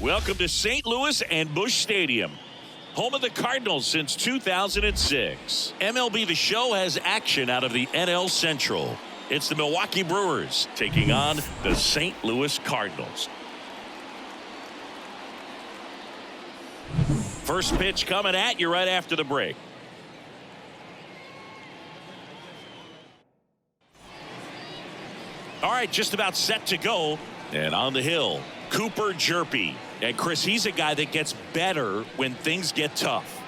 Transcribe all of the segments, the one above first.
Welcome to St. Louis and Busch Stadium, home of the Cardinals since 2006. MLB The Show has action out of the NL Central. It's the Milwaukee Brewers taking on the St. Louis Cardinals. First pitch coming at you right after the break. All right, just about set to go. And on the hill, Cooper Jerpy. And Chris, he's a guy that gets better when things get tough.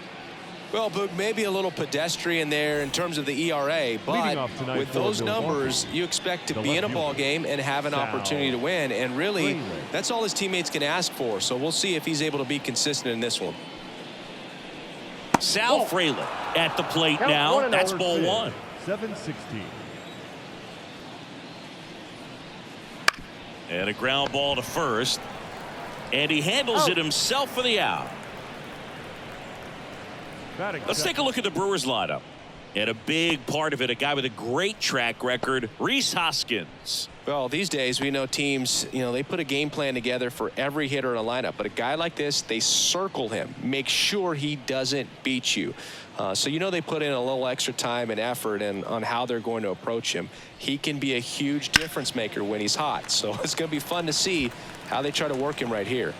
Well, Boog, maybe a little pedestrian there in terms of the ERA, but with those numbers, you expect to be in a ball game and have an opportunity to win. And really, that's all his teammates can ask for. So we'll see if he's able to be consistent in this one. Sal Frelick at the plate now. That's ball one. 7-16. And a ground ball to first. And he handles it himself for the out. Let's take a look at the Brewers lineup. And a big part of it, a guy with a great track record, Rhys Hoskins. Well, these days we know teams, they put a game plan together for every hitter in a lineup. But a guy like this, they circle him, make sure he doesn't beat you. So they put in a little extra time and effort on how they're going to approach him. He can be a huge difference maker when he's hot. So it's going to be fun to see how they try to work him right here.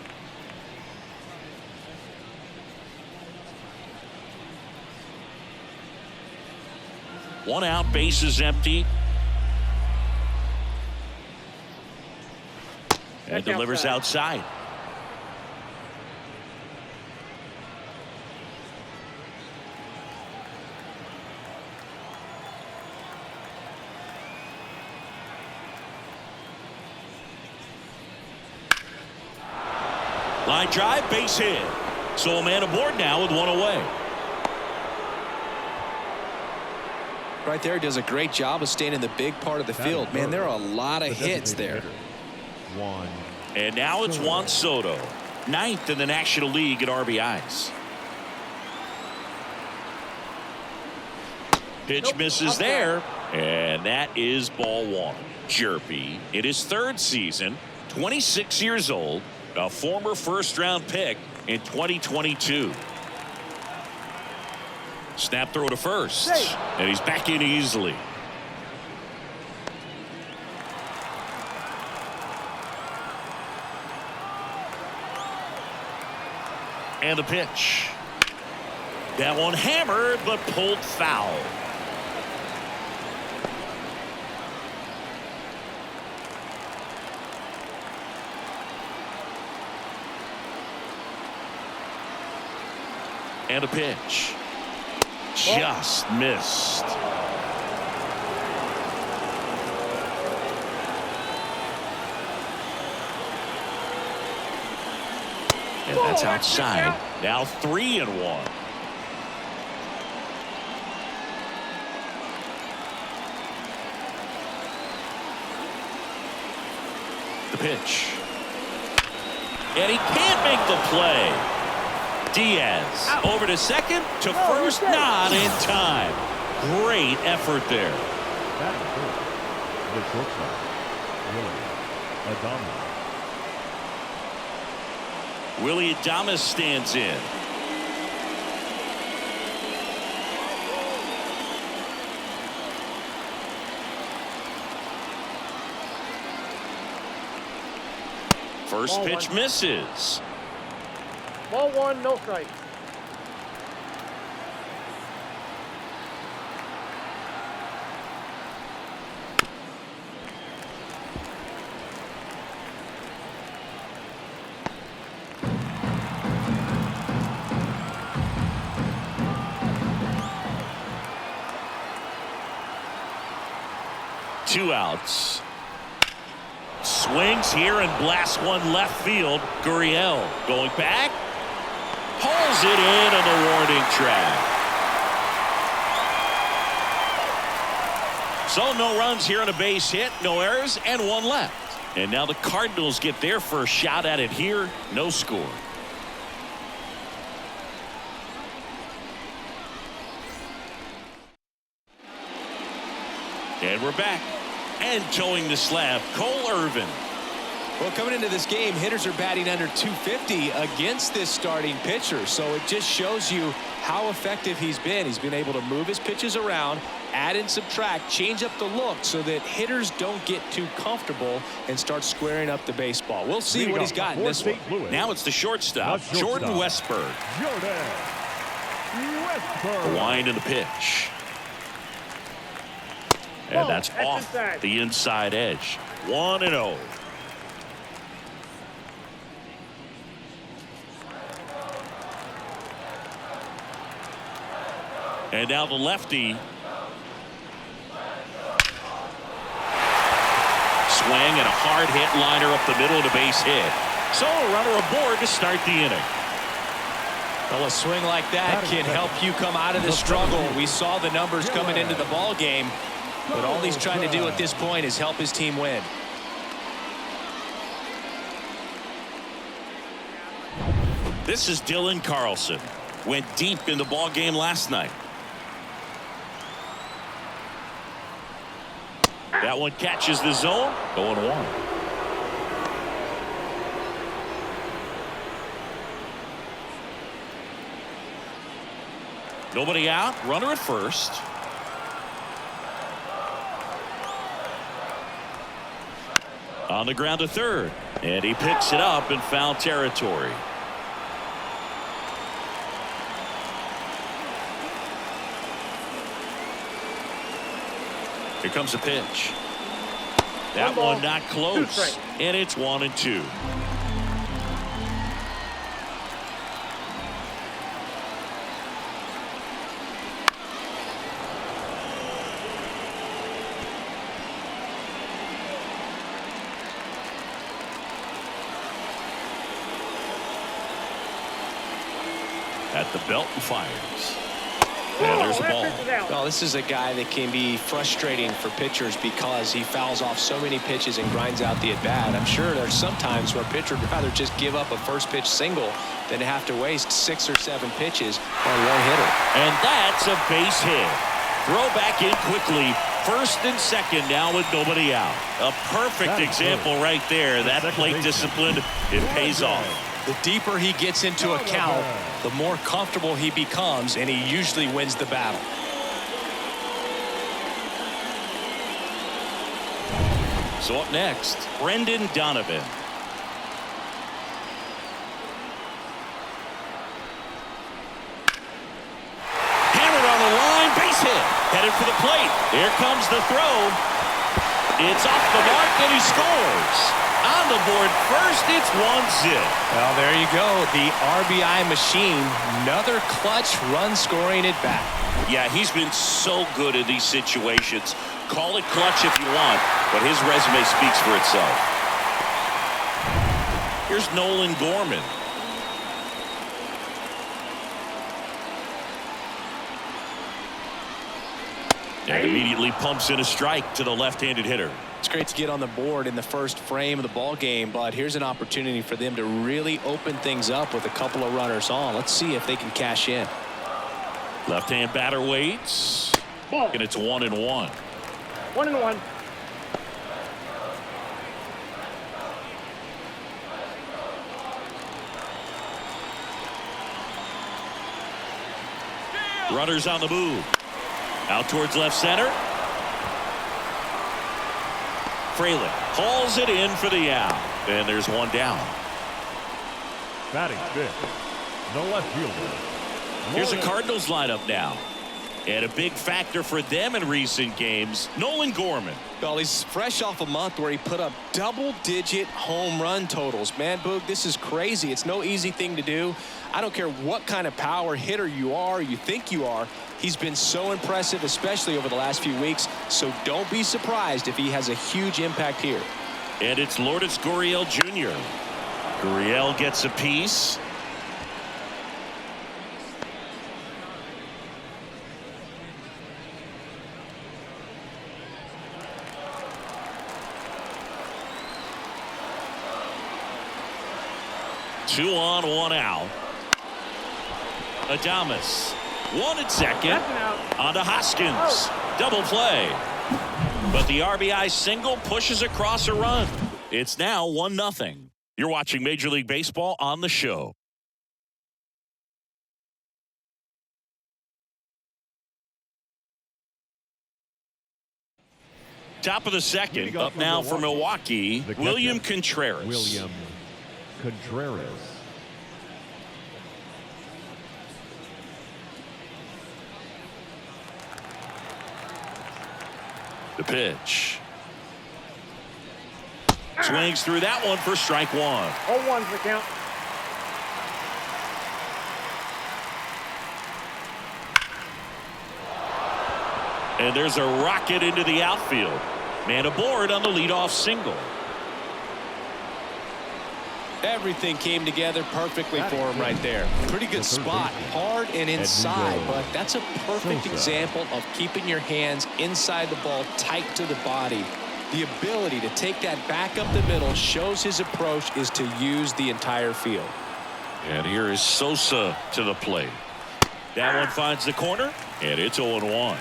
One out, bases empty. And delivers outside. Line drive, base hit. So a man aboard now with one away. Right there, does a great job of staying in the big part of the field. Man, there are a lot of hits there. Juan. And now it's Juan Soto, 9th in the National League at RBIs. Pitch misses there, and that is ball one. Jerpy, in his third season, 26 years old, a former first-round pick in 2022. Snap throw to first, and he's back in easily. And the pitch. That one hammered, but pulled foul. And a pitch. Just missed. And that's outside. Now 3-1. The pitch. And he can't make the play. Diaz over to second, to first, not in time. Great effort there. The shortstop, Willie Adames stands in. First pitch misses. Ball one, no strikes. Two outs. Swings here and blasts one left field. Gurriel going back. Pulls it in on the warning track. So no runs here on a base hit, no errors, and one left. And now the Cardinals get their first shot at it here. No score. And we're back. And towing the slab, Cole Irvin. Well, coming into this game, hitters are batting under 250 against this starting pitcher. So it just shows you how effective he's been. He's been able to move his pitches around, add and subtract, change up the look so that hitters don't get too comfortable and start squaring up the baseball. We'll see what he's got in this one. Now it's the shortstop, Jordan Westberg. The wind and the pitch. And that's off the inside edge. 1-0. And now the lefty. Swing and a hard hit liner up the middle of the base hit. So a runner aboard to start the inning. Well, a swing like that can help you come out of the struggle. We saw the numbers coming into the ball game, but all he's trying to do at this point is help his team win. This is Dylan Carlson. Went deep in the ball game last night. That one catches the zone. 0-1. Nobody out. Runner at first. On the ground to third. And he picks it up in foul territory. Here comes a pitch. That one not close. And it's 1-2. At the belt and fires. And there's the ball. Well, this is a guy that can be frustrating for pitchers because he fouls off so many pitches and grinds out the at-bat. I'm sure there's some times where a pitcher would rather just give up a first pitch single than to have to waste 6 or 7 pitches on one hitter. And that's a base hit. Throw back in quickly. First and second now with nobody out. A perfect example right there. That plate discipline, it pays off. The deeper he gets into a count, the more comfortable he becomes, and he usually wins the battle. So up next, Brendan Donovan. Hammered on the line, base hit. Headed for the plate. Here comes the throw. It's off the mark, and he scores. On the board first, it's 1-0. Well, there you go. The RBI machine. Another clutch run scoring at bat. Yeah, he's been so good in these situations. Call it clutch if you want, but his resume speaks for itself. Here's Nolan Gorman. And immediately pumps in a strike to the left-handed hitter. It's great to get on the board in the first frame of the ball game, but here's an opportunity for them to really open things up with a couple of runners on. Let's see if they can cash in. Left-hand batter waits. Ball. And it's 1-1. 1-1. Runners on the move. Out towards left center. Fraley hauls it in for the out. And there's one down. Batting fifth, the left fielder. Here's a Cardinals lineup now. And a big factor for them in recent games, Nolan Gorman. Well, he's fresh off a month where he put up double-digit home run totals. Man, Boog, this is crazy. It's no easy thing to do. I don't care what kind of power hitter you are, you think you are. He's been so impressive, especially over the last few weeks. So don't be surprised if he has a huge impact here. And it's Lourdes Gurriel Jr. Gurriel gets a piece. Two on, one out. Adames. One at second. On to Hoskins. Double play. But the RBI single pushes across a run. It's now 1-0. You're watching Major League Baseball on the show. Top of the second. Up now for Milwaukee, William Contreras. William Contreras. The pitch. Swings through that one for strike one. 0-1's the count. And there's a rocket into the outfield. Man aboard on the leadoff single. Everything came together perfectly for him right there. Pretty good spot. Hard and inside, but that's a perfect example of keeping your hands inside the ball, tight to the body. The ability to take that back up the middle shows his approach is to use the entire field. And here is Sosa to the plate. That one finds the corner, and it's 0-1.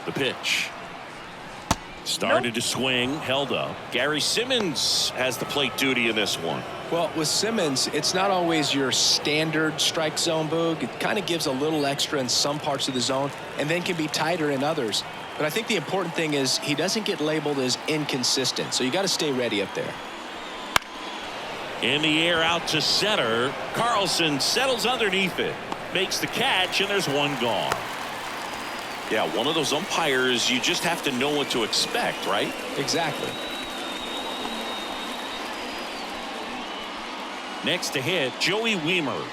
The pitch. Started to swing, held up. Gary Simmons has the plate duty in this one. Well, with Simmons, it's not always your standard strike zone, Boog. It kind of gives a little extra in some parts of the zone and then can be tighter in others. But I think the important thing is he doesn't get labeled as inconsistent, so you got to stay ready up there. In the air out to center. Carlson settles underneath it. Makes the catch, and there's one gone. Yeah, one of those umpires, you just have to know what to expect, right? Exactly. Next to hit, Joey Wiemer.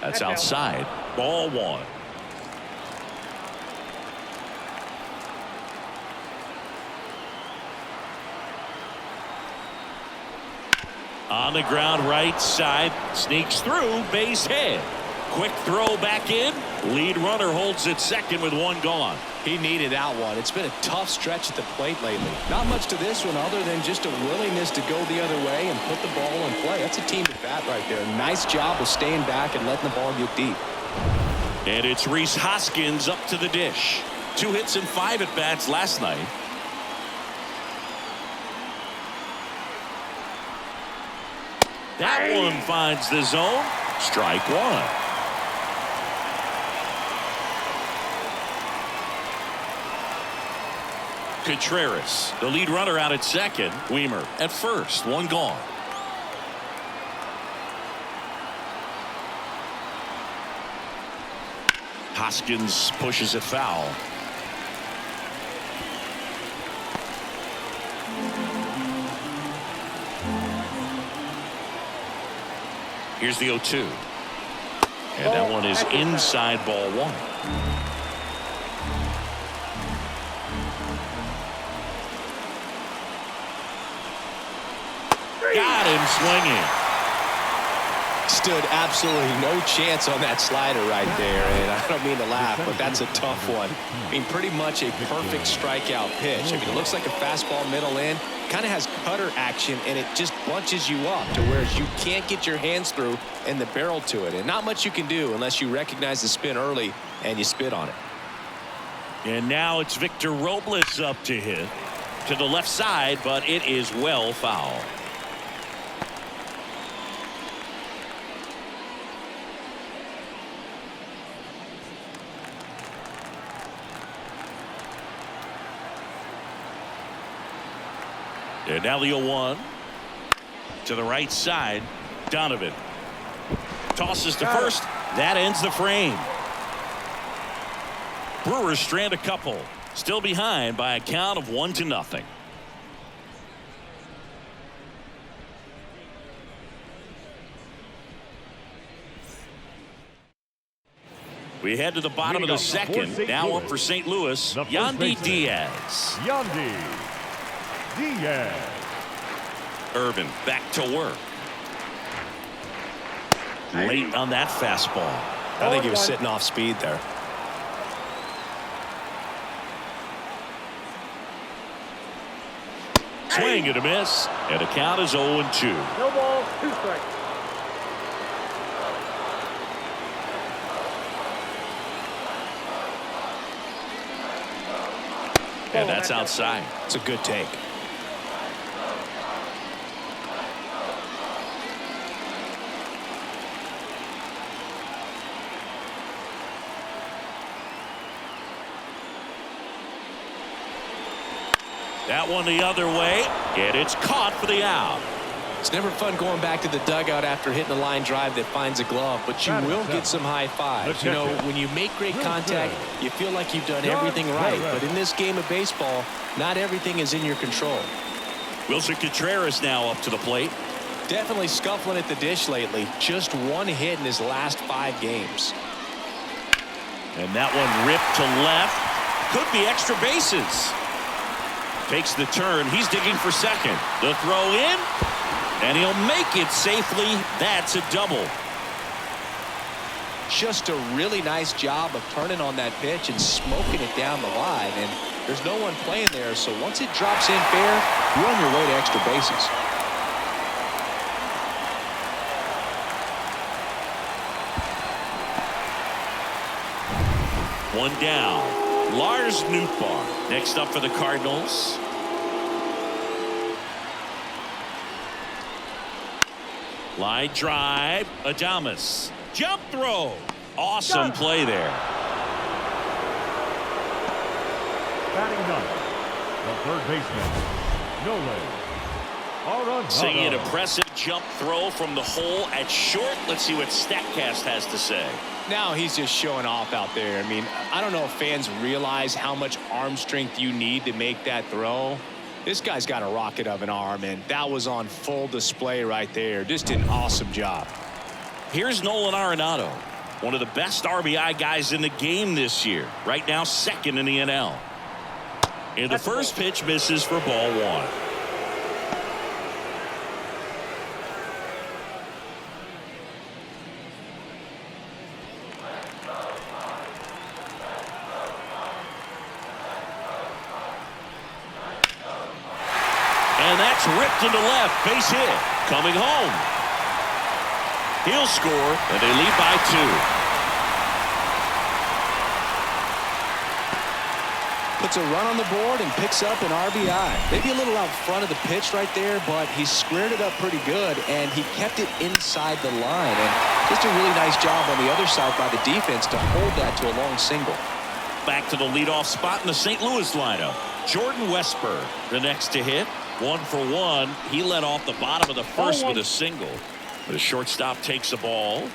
That's outside. Ball one. On the ground right side, sneaks through, base hit. Quick throw back in. Lead runner holds at second with one gone. He needed that one. It's been a tough stretch at the plate lately. Not much to this one other than just a willingness to go the other way and put the ball in play. That's a team at bat right there. Nice job of staying back and letting the ball get deep. And it's Rhys Hoskins up to the dish. 2 hits and 5 at bats last night. That one finds the zone. Strike one. Contreras, the lead runner out at second. Wiemer at first. One gone. Hoskins pushes it foul. Here's the 0-2. And that one is inside, ball one. Got him swinging. Stood absolutely no chance on that slider right there. And I don't mean to laugh, but that's a tough one. I mean, pretty much a perfect strikeout pitch. I mean, it looks like a fastball middle in. Kind of has cutter action, and it just bunches you up to where you can't get your hands through and the barrel to it. And not much you can do unless you recognize the spin early and you spit on it. And now it's Victor Robles up to hit. To the left side, but it is well foul. And now the 0-1 to the right side. Donovan tosses to first. That ends the frame. Brewers strand a couple. Still behind by a count of 1-0. We head to the bottom of the second. Now up for St. Louis, Yandy Diaz. Yandy Diaz. Irvin back to work. Late on that fastball. I think he was sitting off speed there. swing and a miss. And the count is 0-2. No balls, 2 strikes. And that's outside. It's a good take. That one the other way, and it's caught for the out. It's never fun going back to the dugout after hitting a line drive that finds a glove, but you will get some high fives. You know, when you make great contact, you feel like you've done everything right. But in this game of baseball, not everything is in your control. Wilson Contreras now up to the plate. Definitely scuffling at the dish lately. Just 1 hit in his last 5 games. And that one ripped to left. Could be extra bases. Takes the turn. He's digging for second. The throw in. And he'll make it safely. That's a double. Just a really nice job of turning on that pitch and smoking it down the line. And there's no one playing there. So once it drops in fair, you're on your way to extra bases. One down. Lars Nootbaar next up for the Cardinals. Line drive. Adames. Jump throw. Awesome play there. Batting ninth, the third baseman, Nolan. Seeing an impressive jump throw from the hole at short. Let's see what StatCast has to say. Now he's just showing off out there. I mean, I don't know if fans realize how much arm strength you need to make that throw. This guy's got a rocket of an arm, and that was on full display right there. Just an awesome job. Here's Nolan Arenado, one of the best RBI guys in the game this year. Right now, second in the NL. And the first pitch misses for ball 1. And that's ripped into left. Base hit. Coming home. He'll score, and they lead by 2. Puts a run on the board and picks up an RBI. Maybe a little out front of the pitch right there, but he squared it up pretty good, and he kept it inside the line. And just a really nice job on the other side by the defense to hold that to a long single. Back to the leadoff spot in the St. Louis lineup. Jordan Westburg, the next to hit. 1 for 1. He led off the bottom of the first with a single. The shortstop takes the ball.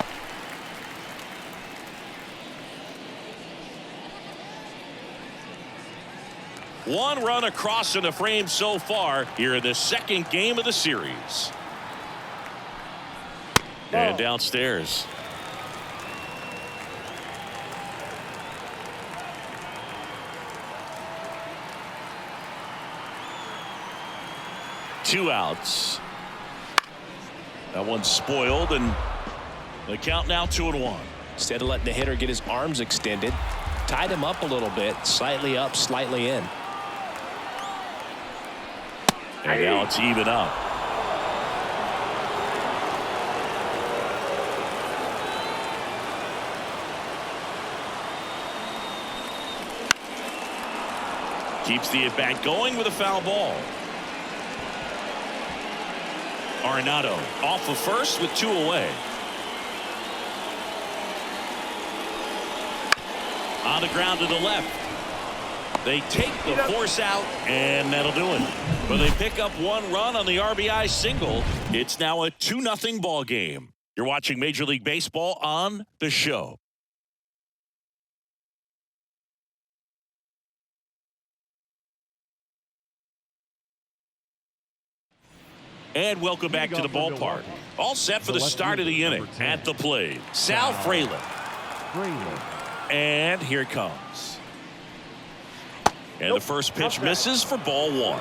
One run across in the frame so far here in the second game of the series. And downstairs. Two outs. That one's spoiled, and the count now 2-1. Instead of letting the hitter get his arms extended, tied him up a little bit, slightly up, slightly in. And now it's even up. Keeps the at-bat going with a foul ball. Arenado off of first with 2 away. On the ground to the left. They take the force out, and that'll do it. But they pick up 1 run on the RBI single. It's now a 2-0 ball game. You're watching Major League Baseball on The Show. And welcome back to the ballpark. All set for the start of the inning. At the plate, Sal Frelick. And here it comes. And the first pitch misses for ball 1.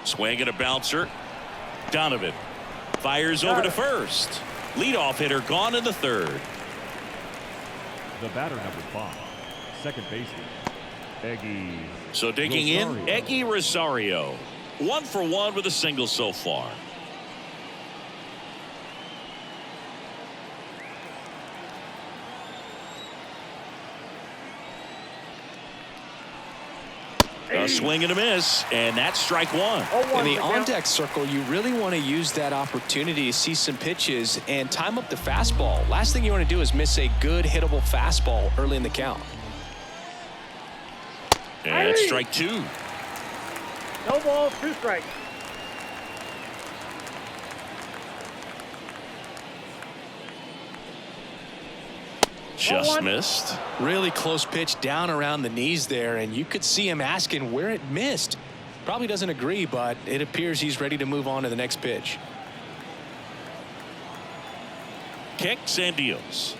Swing and a bouncer. Donovan fires over to first. Leadoff hitter gone in the third. The batter, number 5, second baseman, Eggy. So digging in, Rosario. Eggy Rosario. 1 for 1 with a single so far. A swing and a miss, and that's strike 1. In the on-deck circle, you really want to use that opportunity to see some pitches and time up the fastball. Last thing you want to do is miss a good hittable fastball early in the count. And that's strike 2. No balls, 2 strikes. Just missed. Really close pitch down around the knees there, and you could see him asking where it missed. Probably doesn't agree, but it appears he's ready to move on to the next pitch. Kicks and deals.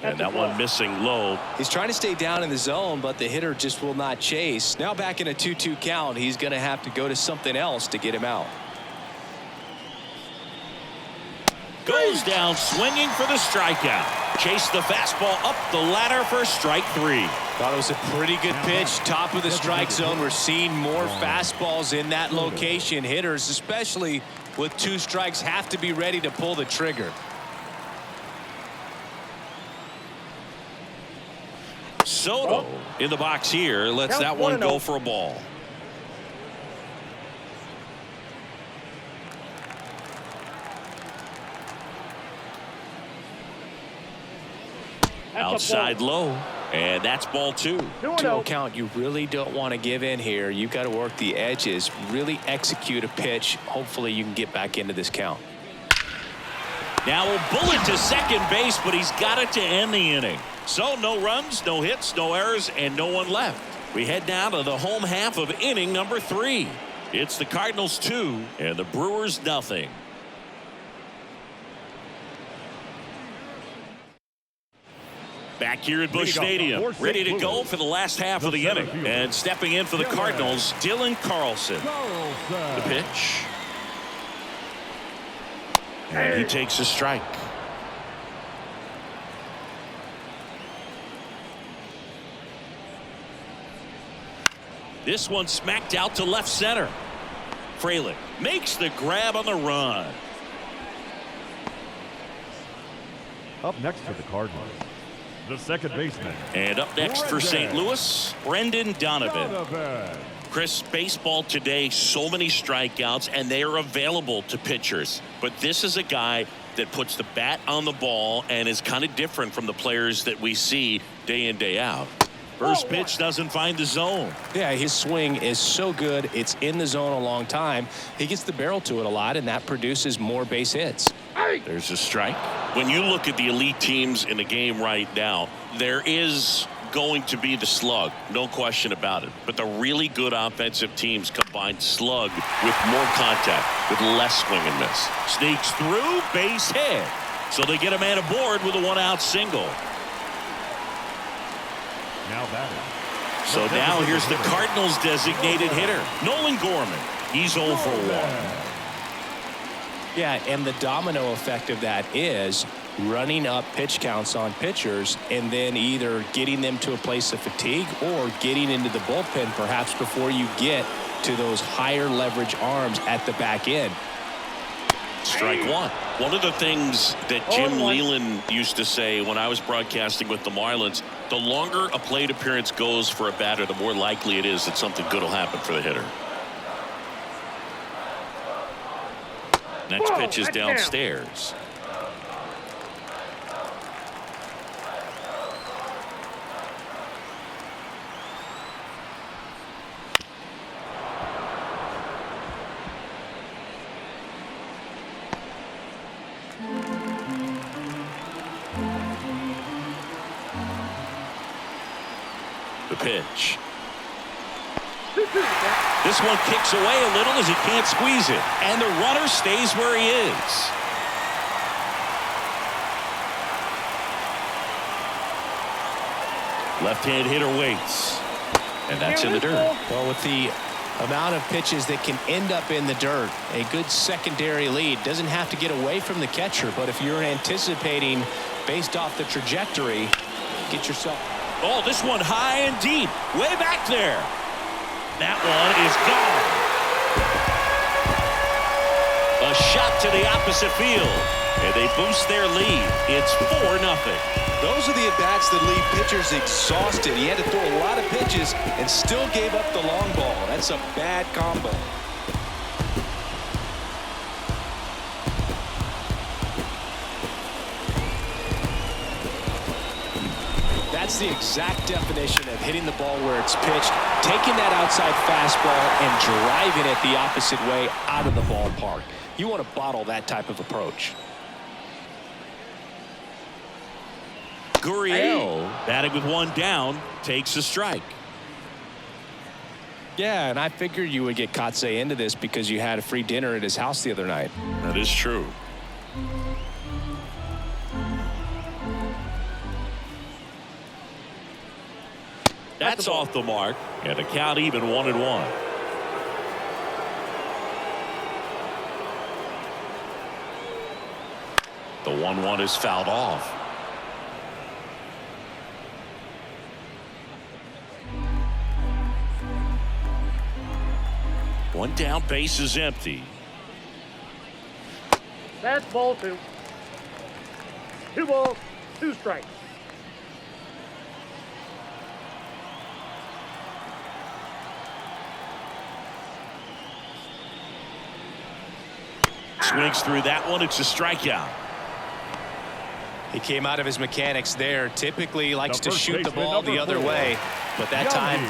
And that one missing low. He's trying to stay down in the zone, but the hitter just will not chase. Now back in a 2-2 count, he's going to have to go to something else to get him out. Goes down swinging for the strikeout. Chase the fastball up the ladder for strike 3. Thought it was a pretty good pitch. Top of the strike zone. We're seeing more fastballs in that location. Hitters, especially with 2 strikes, have to be ready to pull the trigger. Soto in the box here. Lets that one go for a ball. Outside low, and that's ball 2. 2-0 count. You really don't want to give in here. You've got to work the edges, really execute a pitch. Hopefully you can get back into this count. Now a bullet to second base, but he's got it to end the inning. So no runs, no hits, no errors, and no one left. We head down to the home half of inning number 3. It's the Cardinals 2 and the Brewers nothing. Back here at Busch Stadium, ready to go for the last half of the inning. And stepping in for the Cardinals, Dylan Carlson. The pitch. And he takes a strike. This one smacked out to left center. Fraley makes the grab on the run. Up next for the Cardinals, the second baseman. And up next for St. Louis, Brendan Donovan. Chris, baseball today, so many strikeouts, and they are available to pitchers. But this is a guy that puts the bat on the ball and is kind of different from the players that we see day in, day out. First pitch doesn't find the zone. Yeah, his swing is so good. It's in the zone a long time. He gets the barrel to it a lot, and that produces more base hits. There's a strike. When you look at the elite teams in the game right now, there is going to be the slug, no question about it. But the really good offensive teams combine slug with more contact, with less swing and miss. Sneaks through, base hit. So they get a man aboard with a 1-out single. Now batting. So now here's the Cardinals designated hitter, Nolan Gorman. He's 0 for 1. Yeah, and the domino effect of that is running up pitch counts on pitchers and then either getting them to a place of fatigue or getting into the bullpen perhaps before you get to those higher leverage arms at the back end. Strike 1. One of the things that Jim Leland used to say when I was broadcasting with the Marlins, the longer a plate appearance goes for a batter, the more likely it is that something good will happen for the hitter. Next pitch is downstairs. The pitch. This one kicks away a little as he can't squeeze it. And the runner stays where he is. Left-hand hitter waits. And that's in the dirt. Well, with the amount of pitches that can end up in the dirt, a good secondary lead doesn't have to get away from the catcher. But if you're anticipating based off the trajectory, get yourself. Oh, this one high and deep. Way back there. That one is gone. A shot to the opposite field. And they boost their lead. It's 4-0. Those are the at-bats that leave pitchers exhausted. He had to throw a lot of pitches and still gave up the long ball. That's a bad combo. That's the exact definition of hitting the ball where it's pitched, taking that outside fastball and driving it the opposite way out of the ballpark. You want to bottle that type of approach. Gurriel, batting with one down, takes a strike. Yeah, and I figured you would get Kotsay into this because you had a free dinner at his house the other night. That is true. That's off the mark, and the count even 1-1. The 1-1 is fouled off. One down, base is empty. That's ball 2. 2 balls, 2 strikes. Swings through that one. It's a strikeout. He came out of his mechanics there. Typically likes to first shoot the baseman, ball the other 4. way, but that time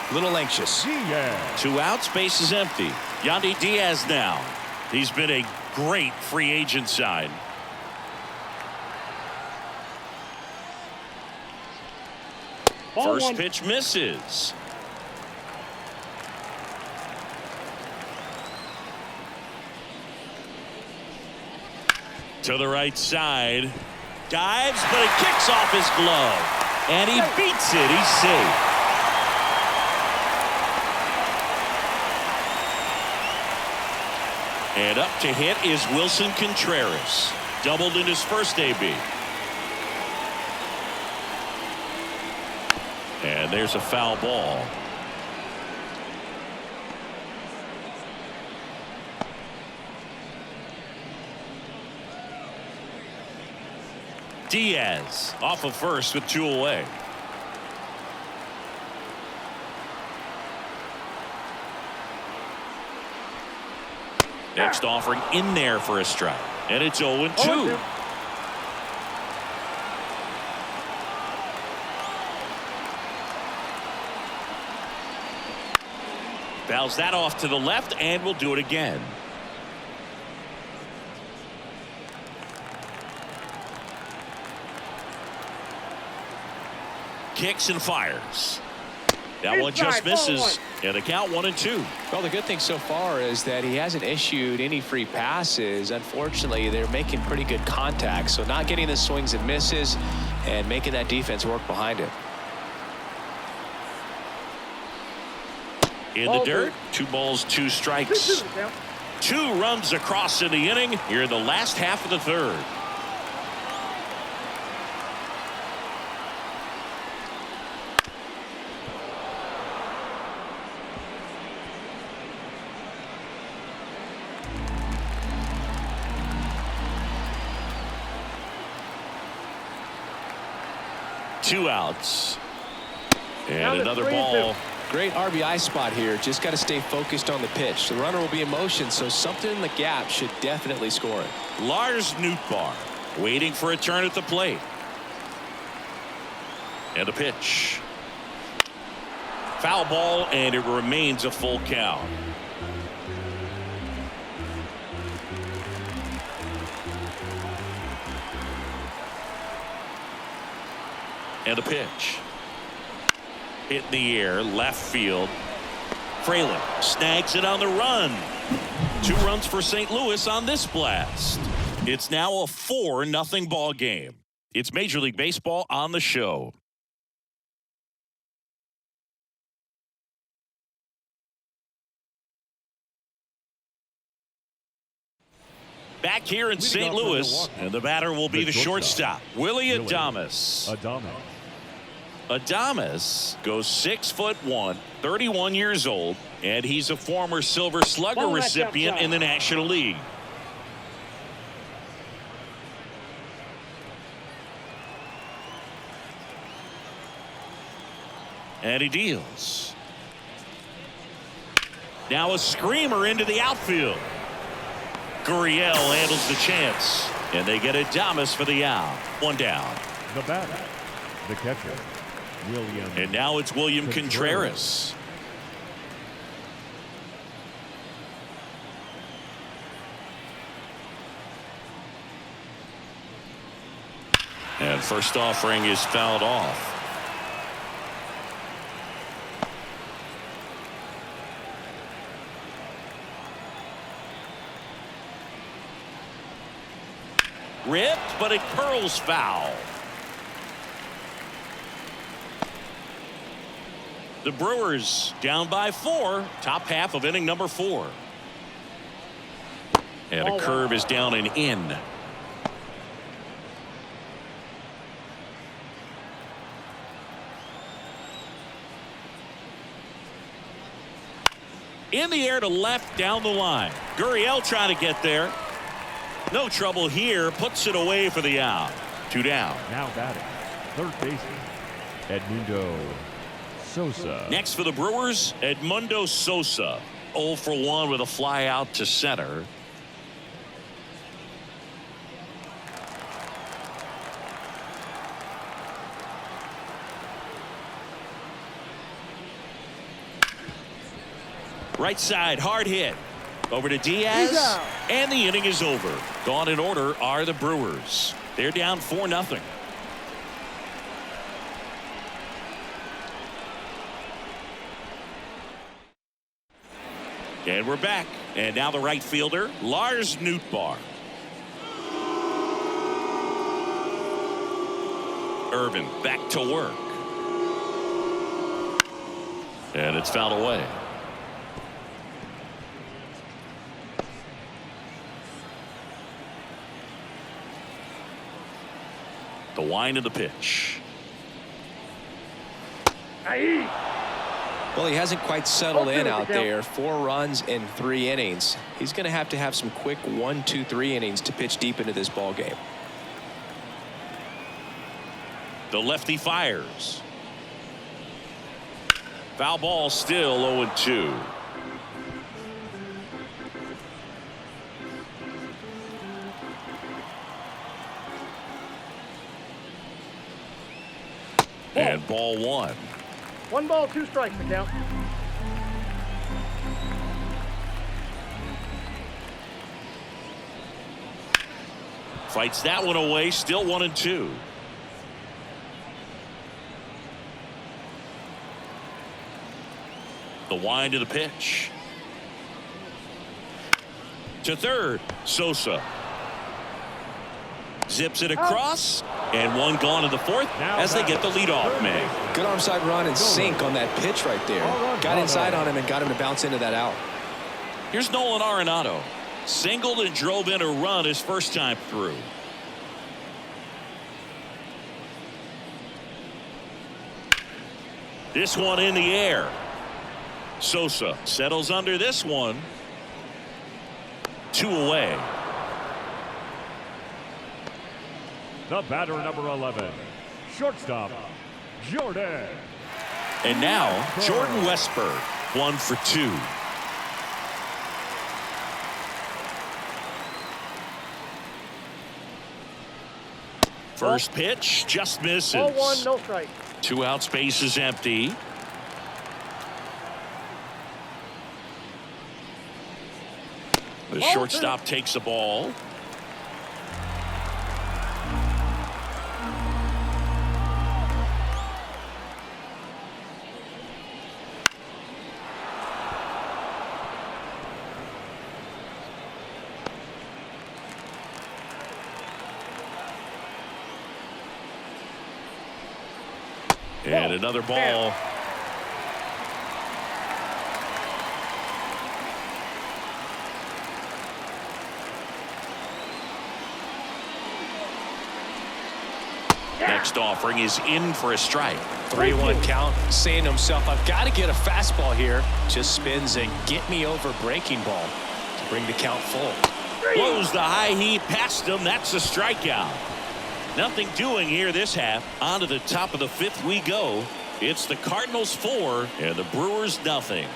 a little anxious. Diaz. 2 outs, base is empty. Yandy Diaz now. He's been a great free agent sign. Ball First 1. pitch misses. To the right side. Dives, but it kicks off his glove. And he beats it. He's safe. And up to hit is Wilson Contreras. Doubled in his first AB. And there's a foul ball. Diaz off of first with 2 away. Next offering in there for a strike. And it's 0-2. Fouls that off to the left, and we'll do it again. Kicks and fires. That one just misses. And the count 1-2. Well, the good thing so far is that he hasn't issued any free passes. Unfortunately, they're making pretty good contact, so not getting the swings and misses and making that defense work behind it. In the dirt, 2 balls, 2 strikes. 2 runs across in the inning here in the last half of the third. Two outs. And another ball. Great RBI spot here. Just got to stay focused on the pitch. The runner will be in motion, so something in the gap should definitely score it. Lars Nootbaar waiting for a turn at the plate. And a pitch. Foul ball, and it remains a full count. And a pitch. Hit in the air, left field. Fraley snags it on the run. 2 runs for St. Louis on this blast. It's now a 4-0 ball game. It's Major League Baseball on the show. Back here in St. Louis, and the batter will be the shortstop, Willie Adames. Adames goes 6'1", 31 years old, and he's a former Silver Slugger recipient in the National League. And he deals. Now a screamer into the outfield. Gurriel handles the chance, and they get Adames for the out. One down. The batter, the catcher, William. And now it's William Contreras. And first offering is fouled off. Ripped, but it curls foul. The Brewers down by 4, top half of inning number 4. And a curve is down and in. In the air to left down the line. Gurriel trying to get there. No trouble here. Puts it away for the out. 2 down. Now batting, third baseman, Edmundo Sosa. Next for the Brewers, Edmundo Sosa. 0 for 1 with a fly out to center. Right side, hard hit. Over to Diaz, and the inning is over. Gone in order are the Brewers. They're down 4-0. And we're back. And now the right fielder, Lars Nootbaar. Irvin back to work. And it's fouled away. The wind of the pitch. Well, he hasn't quite settled in out there. 4 runs in 3 innings. He's going to have some quick 1, 2, 3 innings to pitch deep into this ball game. The lefty fires. Foul ball, still 0-2. And ball 1. 1 ball, 2 strikes to count. Fights that one away. Still 1-2. The wind of the pitch. To third. Sosa. Zips it across. And one gone in the 4th as they get the leadoff man. Good onside run and sink on that pitch right there. Got inside on him and got him to bounce into that out. Here's Nolan Arenado. Singled and drove in a run his first time through. This one in the air. Sosa settles under this one. 2 away. The batter, number 11, shortstop, Jordan. And now, Jordan Westburg, 1 for 2. First pitch just misses. Ball 1, no strike. 2 out, space is empty. The shortstop takes the ball. And another ball. Next offering is in for a strike. 3-1 count, saying to himself, I've got to get a fastball here. Just spins a get me over breaking ball to bring the count full. Blows the high heat past him. That's a strikeout. Nothing doing here this half. On to the top of the fifth we go. It's the Cardinals 4 and the Brewers nothing.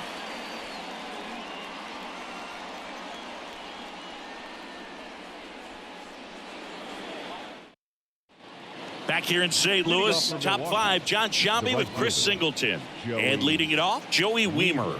Back here in St. Louis, top five, John Shambi with Chris Singleton. And leading it off, Joey Weimer.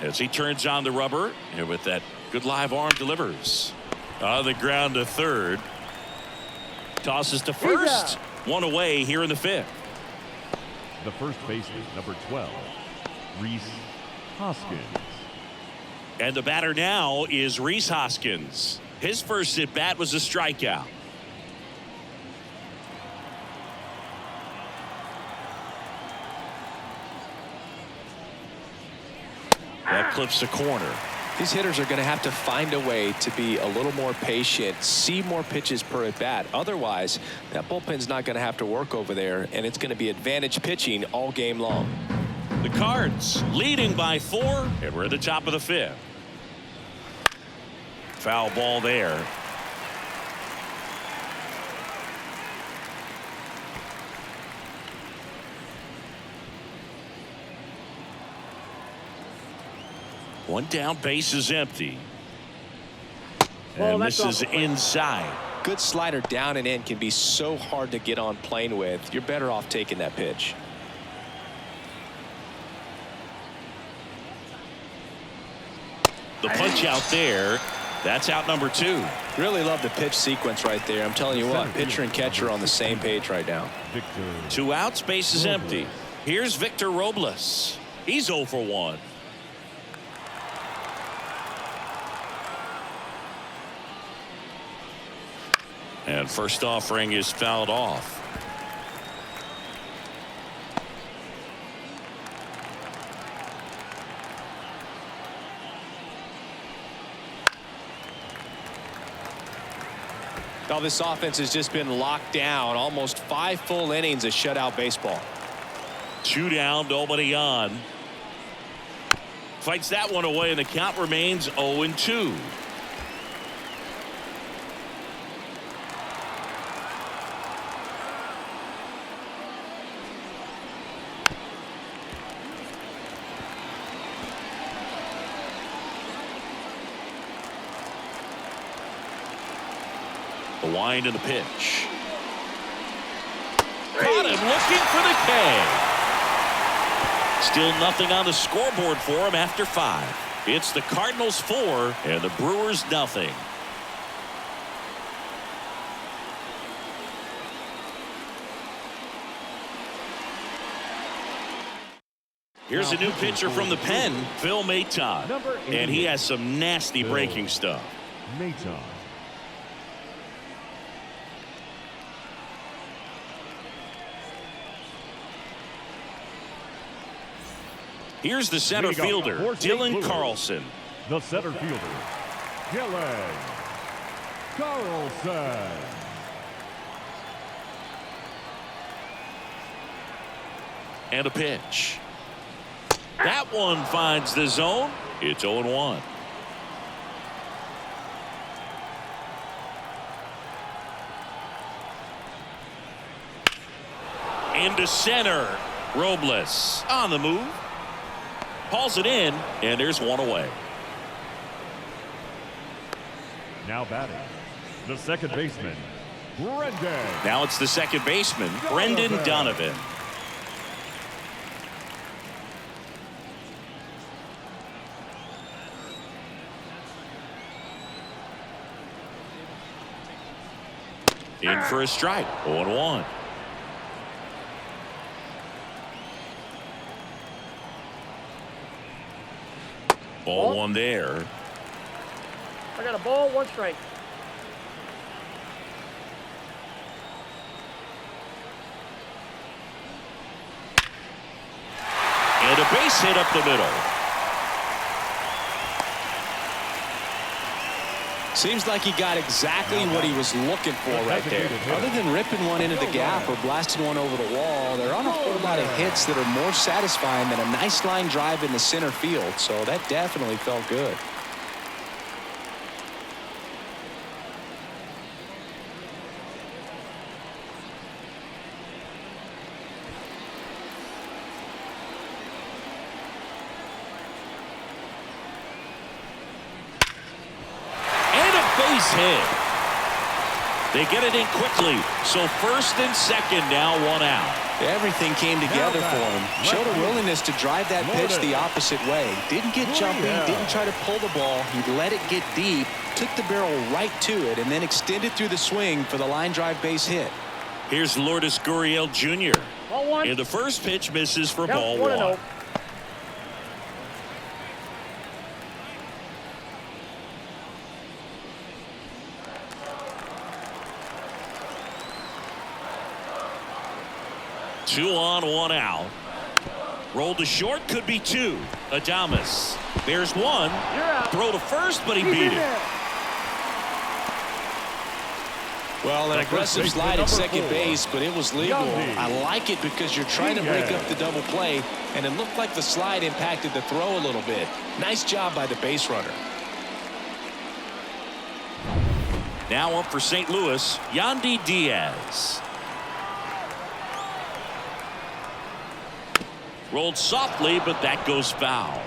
As he turns on the rubber, and with that good live arm delivers. On the ground to third. Tosses to first. One away here in the fifth. The first baseman, number 12, Rhys Hoskins. And the batter now is Rhys Hoskins. His first at bat was a strikeout. That clips the corner. These hitters are going to have to find a way to be a little more patient, see more pitches per at bat. Otherwise, that bullpen's not going to have to work over there, and it's going to be advantage pitching all game long. The Cards leading by 4, and we're at the top of the fifth. Foul ball there. One down, base is empty. And this is inside. Good slider down and in can be so hard to get on plane with. You're better off taking that pitch. The punch out there. That's out number 2. Really love the pitch sequence right there. I'm telling you what, pitcher and catcher on the same page right now. 2 outs, base is empty. Here's Victor Robles. He's 0 for 1. And first offering is fouled off. Now this offense has just been locked down. Almost 5 full innings of shutout baseball. 2 down, nobody on. Fights that one away, and the count remains 0-2. The wind and the pitch. Caught him looking for the K. Still nothing on the scoreboard for him after 5. It's the Cardinals 4 and the Brewers nothing. Here's a new pitcher from the pen, Phil Maton. And he has some nasty breaking stuff. Maton. Here's the center fielder, Dylan Carlson. The center fielder, Dylan Carlson. And a pitch. That one finds the zone. It's 0-1. Into center. Robles on the move. Hauls it in, and there's one away. Now batting, the second baseman, Brendan. Now it's the second baseman, Brendan Donovan. In for a strike, 0-1. Ball 1 there. I got a ball, 1 strike. a base hit up the middle. Seems like he got exactly what he was looking for right there. Other than ripping one into the gap or blasting one over the wall, there aren't a whole lot of hits that are more satisfying than a nice line drive in the center field. So that definitely felt good. Base hit. They get it in quickly. So first and second now, one out. Everything came together for him. Showed a willingness to drive that pitch the opposite way. Didn't get jumpy, didn't try to pull the ball. He let it get deep, took the barrel right to it, and then extended through the swing for the line drive base hit. Here's Lourdes Gurriel Jr. And the first pitch misses for ball one. 2 on, 1 out. Rolled to short, could be 2. Adames. There's 1. Throw to first, but he beat it. Well, an aggressive slide at second base, but it was legal. I like it because you're trying to break up the double play, and it looked like the slide impacted the throw a little bit. Nice job by the base runner. Now up for St. Louis, Yandy Diaz. Rolled softly, but that goes foul.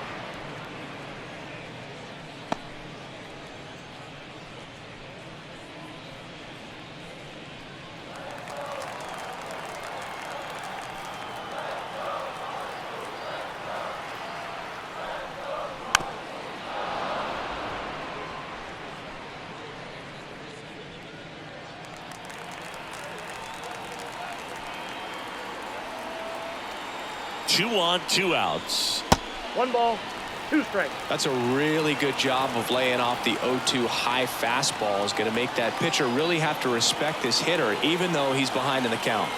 Two on, 2 outs. 1 ball, 2 strikes. That's a really good job of laying off the 0-2 high fastball. Is going to make that pitcher really have to respect this hitter, even though he's behind in the count.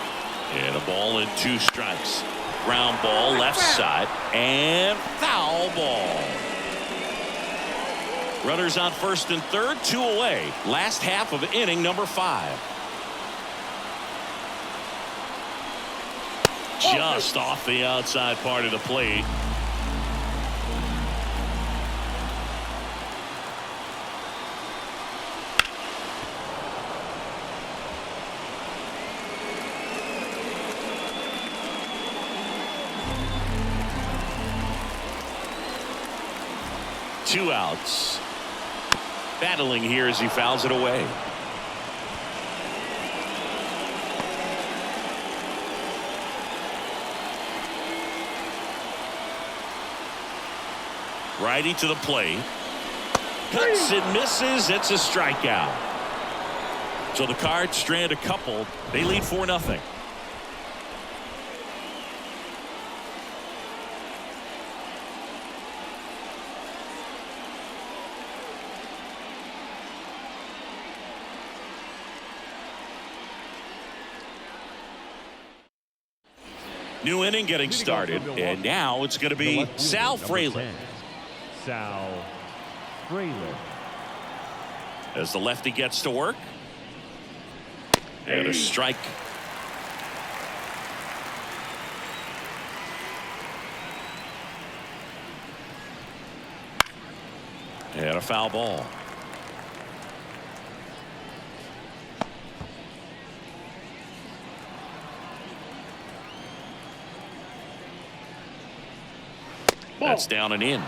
And a ball and 2 strikes. Ground ball left side and foul ball. Runners on first and third, 2 away. Last half of inning number 5. Just off the outside part of the plate. Two outs. Battling here as he fouls it away. Righty to the plate. Cuts and misses. It's a strikeout. So the Cards strand a couple. They lead 4-0. New inning getting started, and now it's going to be Sal Frelick. Sal Frelick. As the lefty gets to work. And a strike. And a foul ball. That's down and in.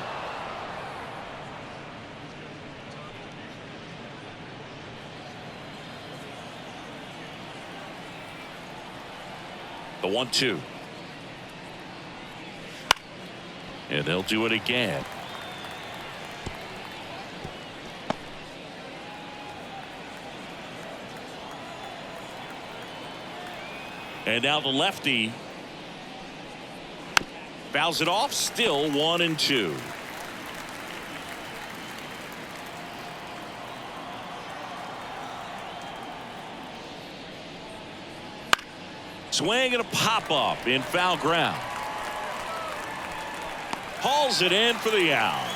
The 1-2. And they'll do it again. And now the lefty fouls it off. Still 1-2. Swing and a pop up in foul ground. hauls it in for the out.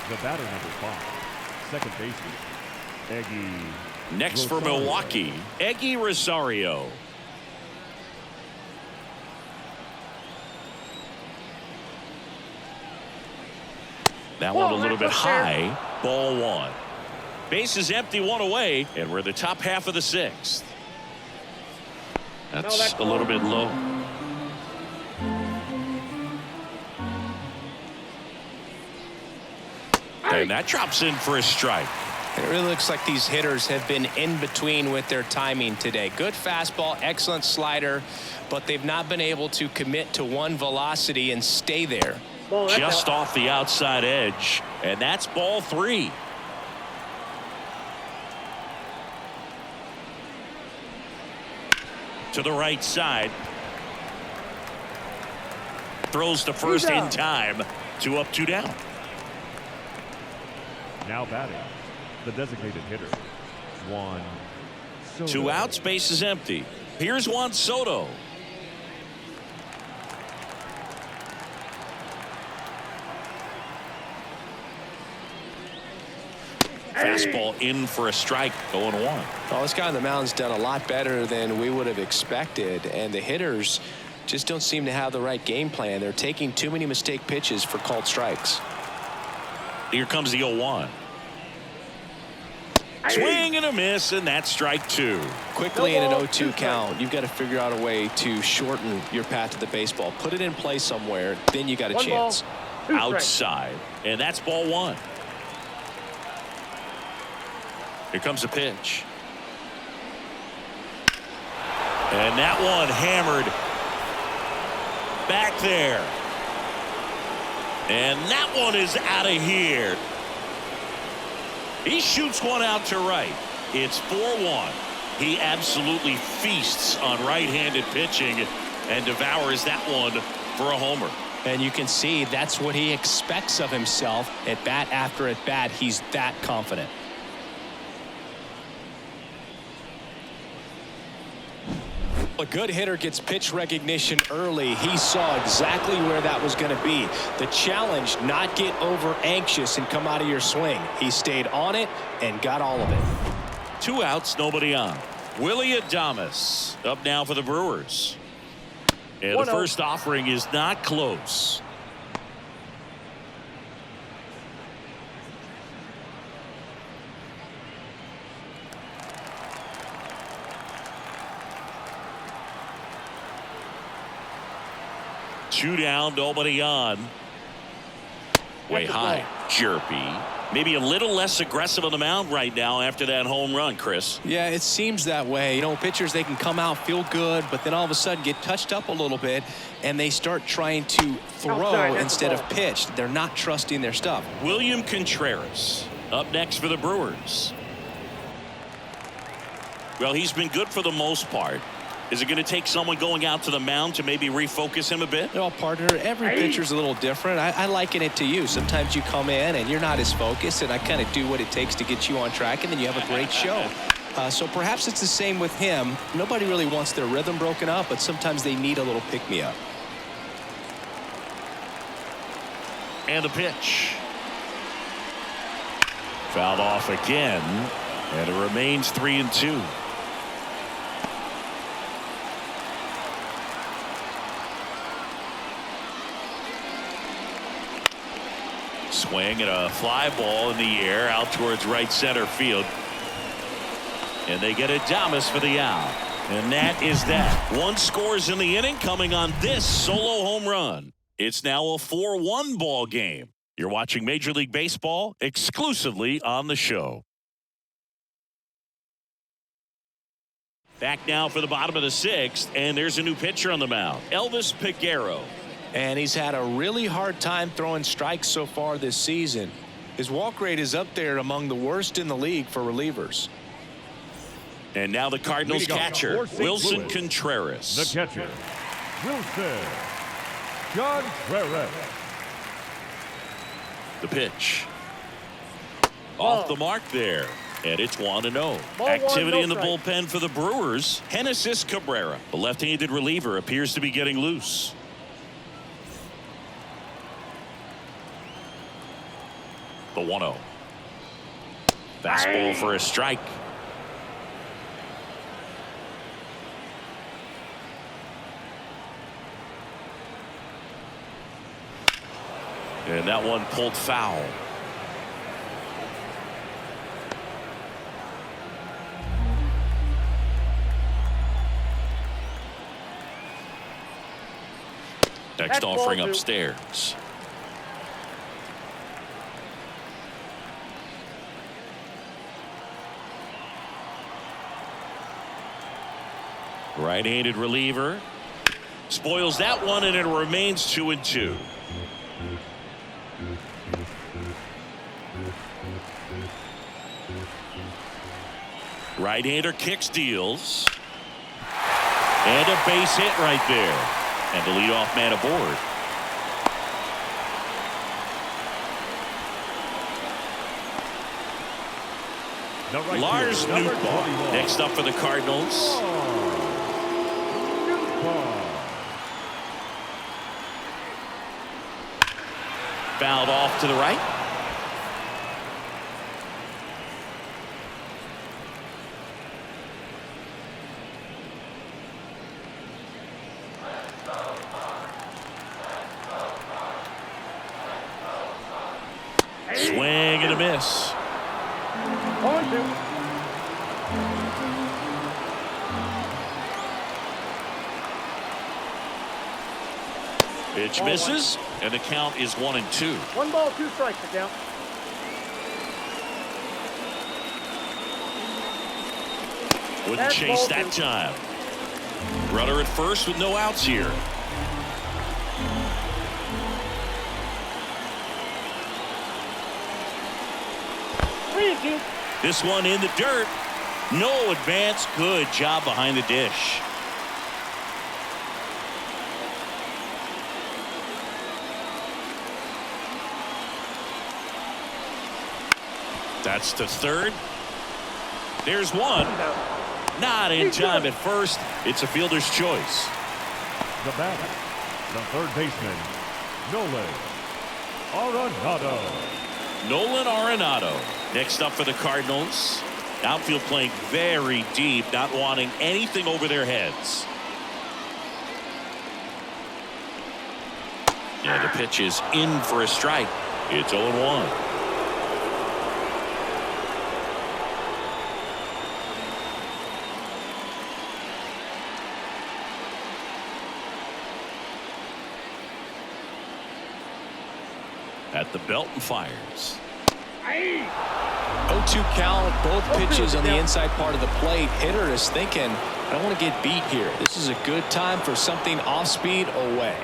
The batter, number 5, second baseman, Eggy. Next for Rosario. Milwaukee, Eggy Rosario. That one a little bit high. Ball 1. Base is empty, 1 away, and we're in the top half of the 6th. That's a little bit low. And that drops in for a strike. It really looks like these hitters have been in between with their timing today. Good fastball, excellent slider, but they've not been able to commit to one velocity and stay there. Just off the outside edge, and that's ball 3. To the right side. Throws to first in time. 2 up, 2 down. Now batting, the designated hitter, Juan Soto. 2 outs, base is empty. Here's Juan Soto. Fastball in for a strike, 0-1. Well, this guy on the mound's done a lot better than we would have expected, and the hitters just don't seem to have the right game plan. They're taking too many mistake pitches for called strikes. Here comes the 0-1. Swing and a miss, and that's strike 2. Quickly in an 0-2 count, you've got to figure out a way to shorten your path to the baseball. Put it in play somewhere, then you got a chance. Outside, and that's ball 1. Here comes a pitch. And that one hammered back there. And that one is out of here. He shoots one out to right. It's 4-1. He absolutely feasts on right-handed pitching and devours that one for a homer. And you can see that's what he expects of himself at bat after at bat. He's that confident. A good hitter gets pitch recognition early. He saw exactly where that was going to be. The challenge, not get over anxious and come out of your swing. He stayed on it and got all of it. 2 outs, nobody on. Willie Adames up now for the Brewers. And the first offering is not close. Two down, nobody on. Way high, chirpy. Maybe a little less aggressive on the mound right now after that home run, Chris. Yeah, it seems that way. You know, pitchers, they can come out, feel good, but then all of a sudden get touched up a little bit, and they start trying to throw instead of pitch. They're not trusting their stuff. William Contreras up next for the Brewers. Well, he's been good for the most part. Is it going to take someone going out to the mound to maybe refocus him a bit? Well, partner, every pitcher's a little different. I liken it to you. Sometimes you come in and you're not as focused, and I kind of do what it takes to get you on track, and then you have a great show. So perhaps it's the same with him. Nobody really wants their rhythm broken up, but sometimes they need a little pick-me-up. And the pitch. Fouled off again, and it remains 3-2. Swing and a fly ball in the air out towards right center field. And they get Adames for the out. And that is that. 1 scores in the inning coming on this solo home run. It's now a 4-1 ball game. You're watching Major League Baseball exclusively on the show. Back now for the bottom of the 6th, and there's a new pitcher on the mound, Elvis Peguero. And he's had a really hard time throwing strikes so far this season. His walk rate is up there among the worst in the league for relievers. And now the Cardinals catcher, Wilson Contreras. The catcher, Wilson Contreras. The pitch. Off the mark there. And it's 1-0. Activity in the bullpen for the Brewers. Genesis Cabrera, the left-handed reliever, appears to be getting loose. The 1-0. Fastball for a strike. And that one pulled foul. Next offering upstairs. Right-handed reliever. Spoils that one, and it remains 2-2. Right-hander kicks, deals. And a base hit right there. And the leadoff man aboard. Lars Nootbaar next up for the Cardinals. Fouled off to the right. Swing and a miss. Pitch misses, and the count is 1-2. 1 ball, 2 strikes to count. Wouldn't chase that time. Runner at first with no outs here. This one in the dirt. No advance. Good job behind the dish. That's to third. There's one. Not in time at first. It's a fielder's choice. The batter, the third baseman, Nolan Arenado. Nolan Arenado next up for the Cardinals. Outfield playing very deep, not wanting anything over their heads. And the pitch is in for a strike. It's 0-1. At the belt and fires. 0-2 count, both pitches on the inside part of the plate. Hitter is thinking, I don't want to get beat here. This is a good time for something off speed away.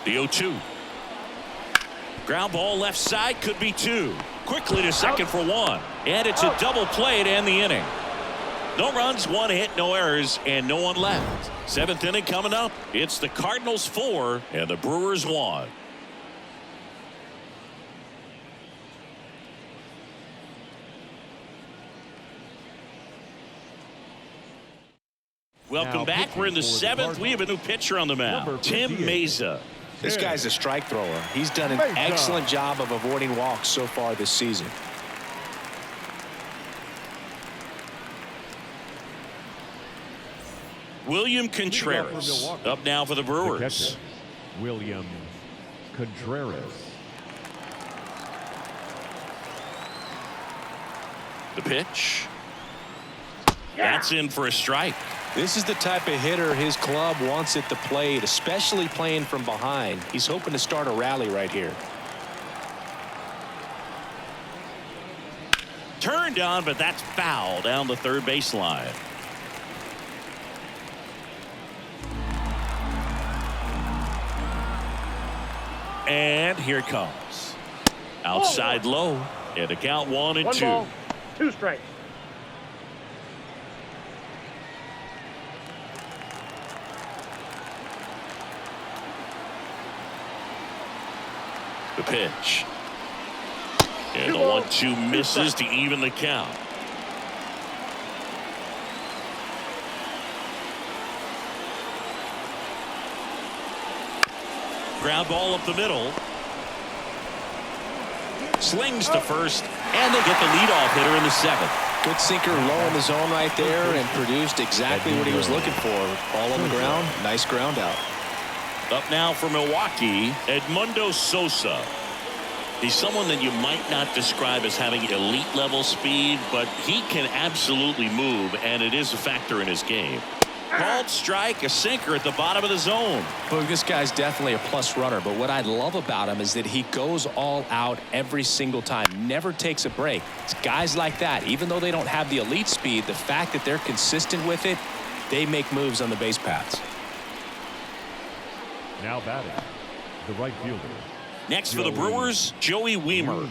The 0-2. Ground ball left side, could be 2. Quickly to second for 1. And it's a double play to end the inning. No runs, 1 hit, no errors, and no one left. 7th inning coming up. It's the Cardinals 4 and the Brewers 1. Welcome back. We're in the 7th. We have a new pitcher on the mound. Tim Mesa. This guy's a strike thrower. He's done an excellent job of avoiding walks so far this season. William Contreras up now for the Brewers. William Contreras. The pitch. That's in for a strike. This is the type of hitter his club wants at the plate, especially playing from behind. He's hoping to start a rally right here. Turned on, but that's foul down the third baseline. And here it comes. Outside low. And a count 1-2. 1 ball, 2 strikes. The pitch. And the 1-2 misses to even the count. ground ball up the middle. Slings to first, and they get the leadoff hitter in the 7th. Good sinker low in the zone right there and produced exactly what he was looking for. Ball on the ground, nice ground out. Up now for Milwaukee, Edmundo Sosa. He's someone that you might not describe as having elite level speed, but he can absolutely move, and it is a factor in his game. Called strike, a sinker at the bottom of the zone. Well, this guy's definitely a plus runner, but what I love about him is that he goes all out every single time, never takes a break. It's guys like that, even though they don't have the elite speed, the fact that they're consistent with it, they make moves on the base paths. Now batting, the right fielder. Next for the Brewers, Joey Wiemer.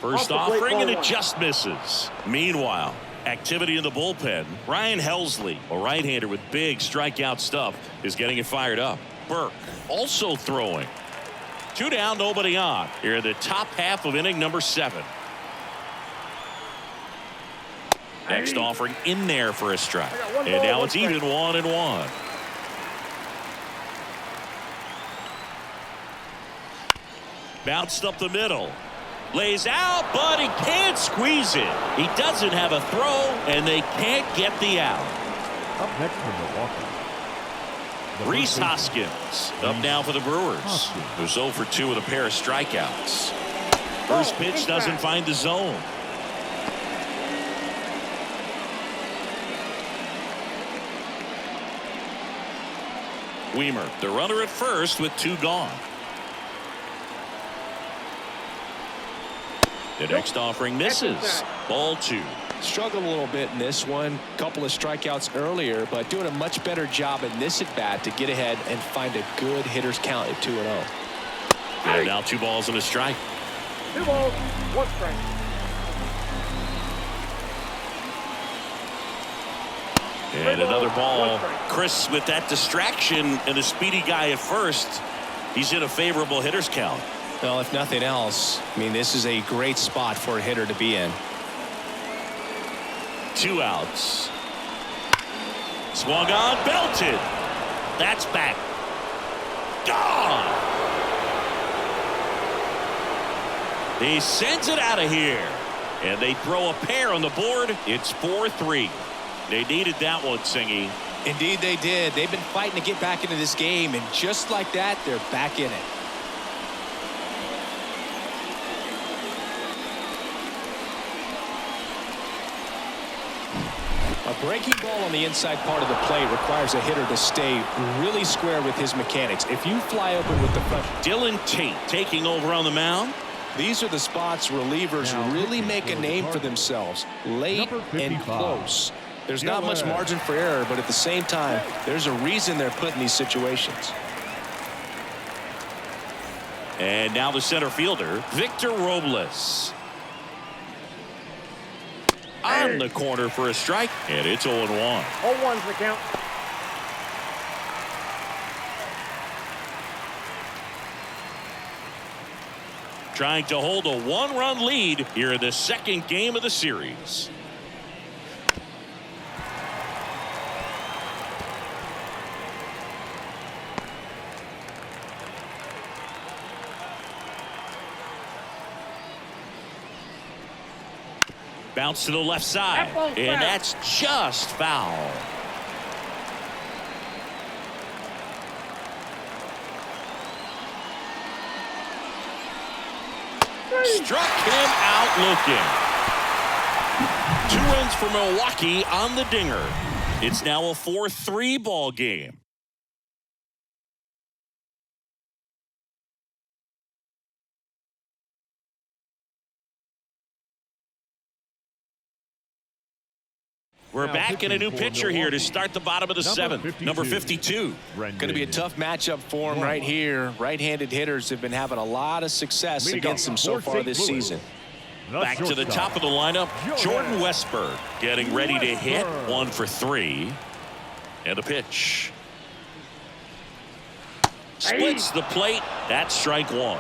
First offering, and it just misses. Meanwhile, activity in the bullpen. Ryan Helsley, a right-hander with big strikeout stuff, is getting it fired up. Burke also throwing. 2 down, nobody on. Here in the top half of inning number 7. Next offering in there for a strike. And now it's even 1-1. Bounced up the middle. Lays out, but he can't squeeze it. He doesn't have a throw, and they can't get the out. Up next for Milwaukee. Rhys Hoskins up now for the Brewers, who's 0 for 2 with a pair of strikeouts. First pitch doesn't find the zone. Wiemer, the runner at first with 2 gone. The next offering misses. Ball 2. Struggled a little bit in this one. Couple of strikeouts earlier, but doing a much better job in this at bat to get ahead and find a good hitter's count at 2-0. And now 2 balls and a strike. 2 balls, 1 strike. And another ball. Chris, with that distraction and a speedy guy at first, he's in a favorable hitter's count. Well, if nothing else, I mean, this is a great spot for a hitter to be in. 2 outs. Swung on, belted. That's back. Gone. He sends it out of here. And they throw a pair on the board. It's 4-3. They needed that one, Singy. Indeed they did. They've been fighting to get back into this game, and just like that, they're back in it. A breaking ball on the inside part of the plate requires a hitter to stay really square with his mechanics. If you fly open with the front. Dylan Tate taking over on the mound. These are the spots relievers really make a name for themselves. Late and close. There's not much margin for error, but at the same time, there's a reason they're put in these situations. And now the center fielder, Victor Robles. On the corner for a strike, and it's 0-1. 0-1's the count. Trying to hold a 1-run lead here in the 2nd game of the series. Bounce to the left side, and that's just foul. Struck him out looking. 2 wins for Milwaukee on the dinger. It's now a 4-3 ball game. We're back in a new pitcher here to start the bottom of the 7th. Number 52. Going to be a tough matchup for him right here. Right-handed hitters have been having a lot of success against him so far this season. Back to the top of the lineup, Jordan Westberg getting ready to hit. 1 for 3. And a pitch. Splits the plate. That's strike one.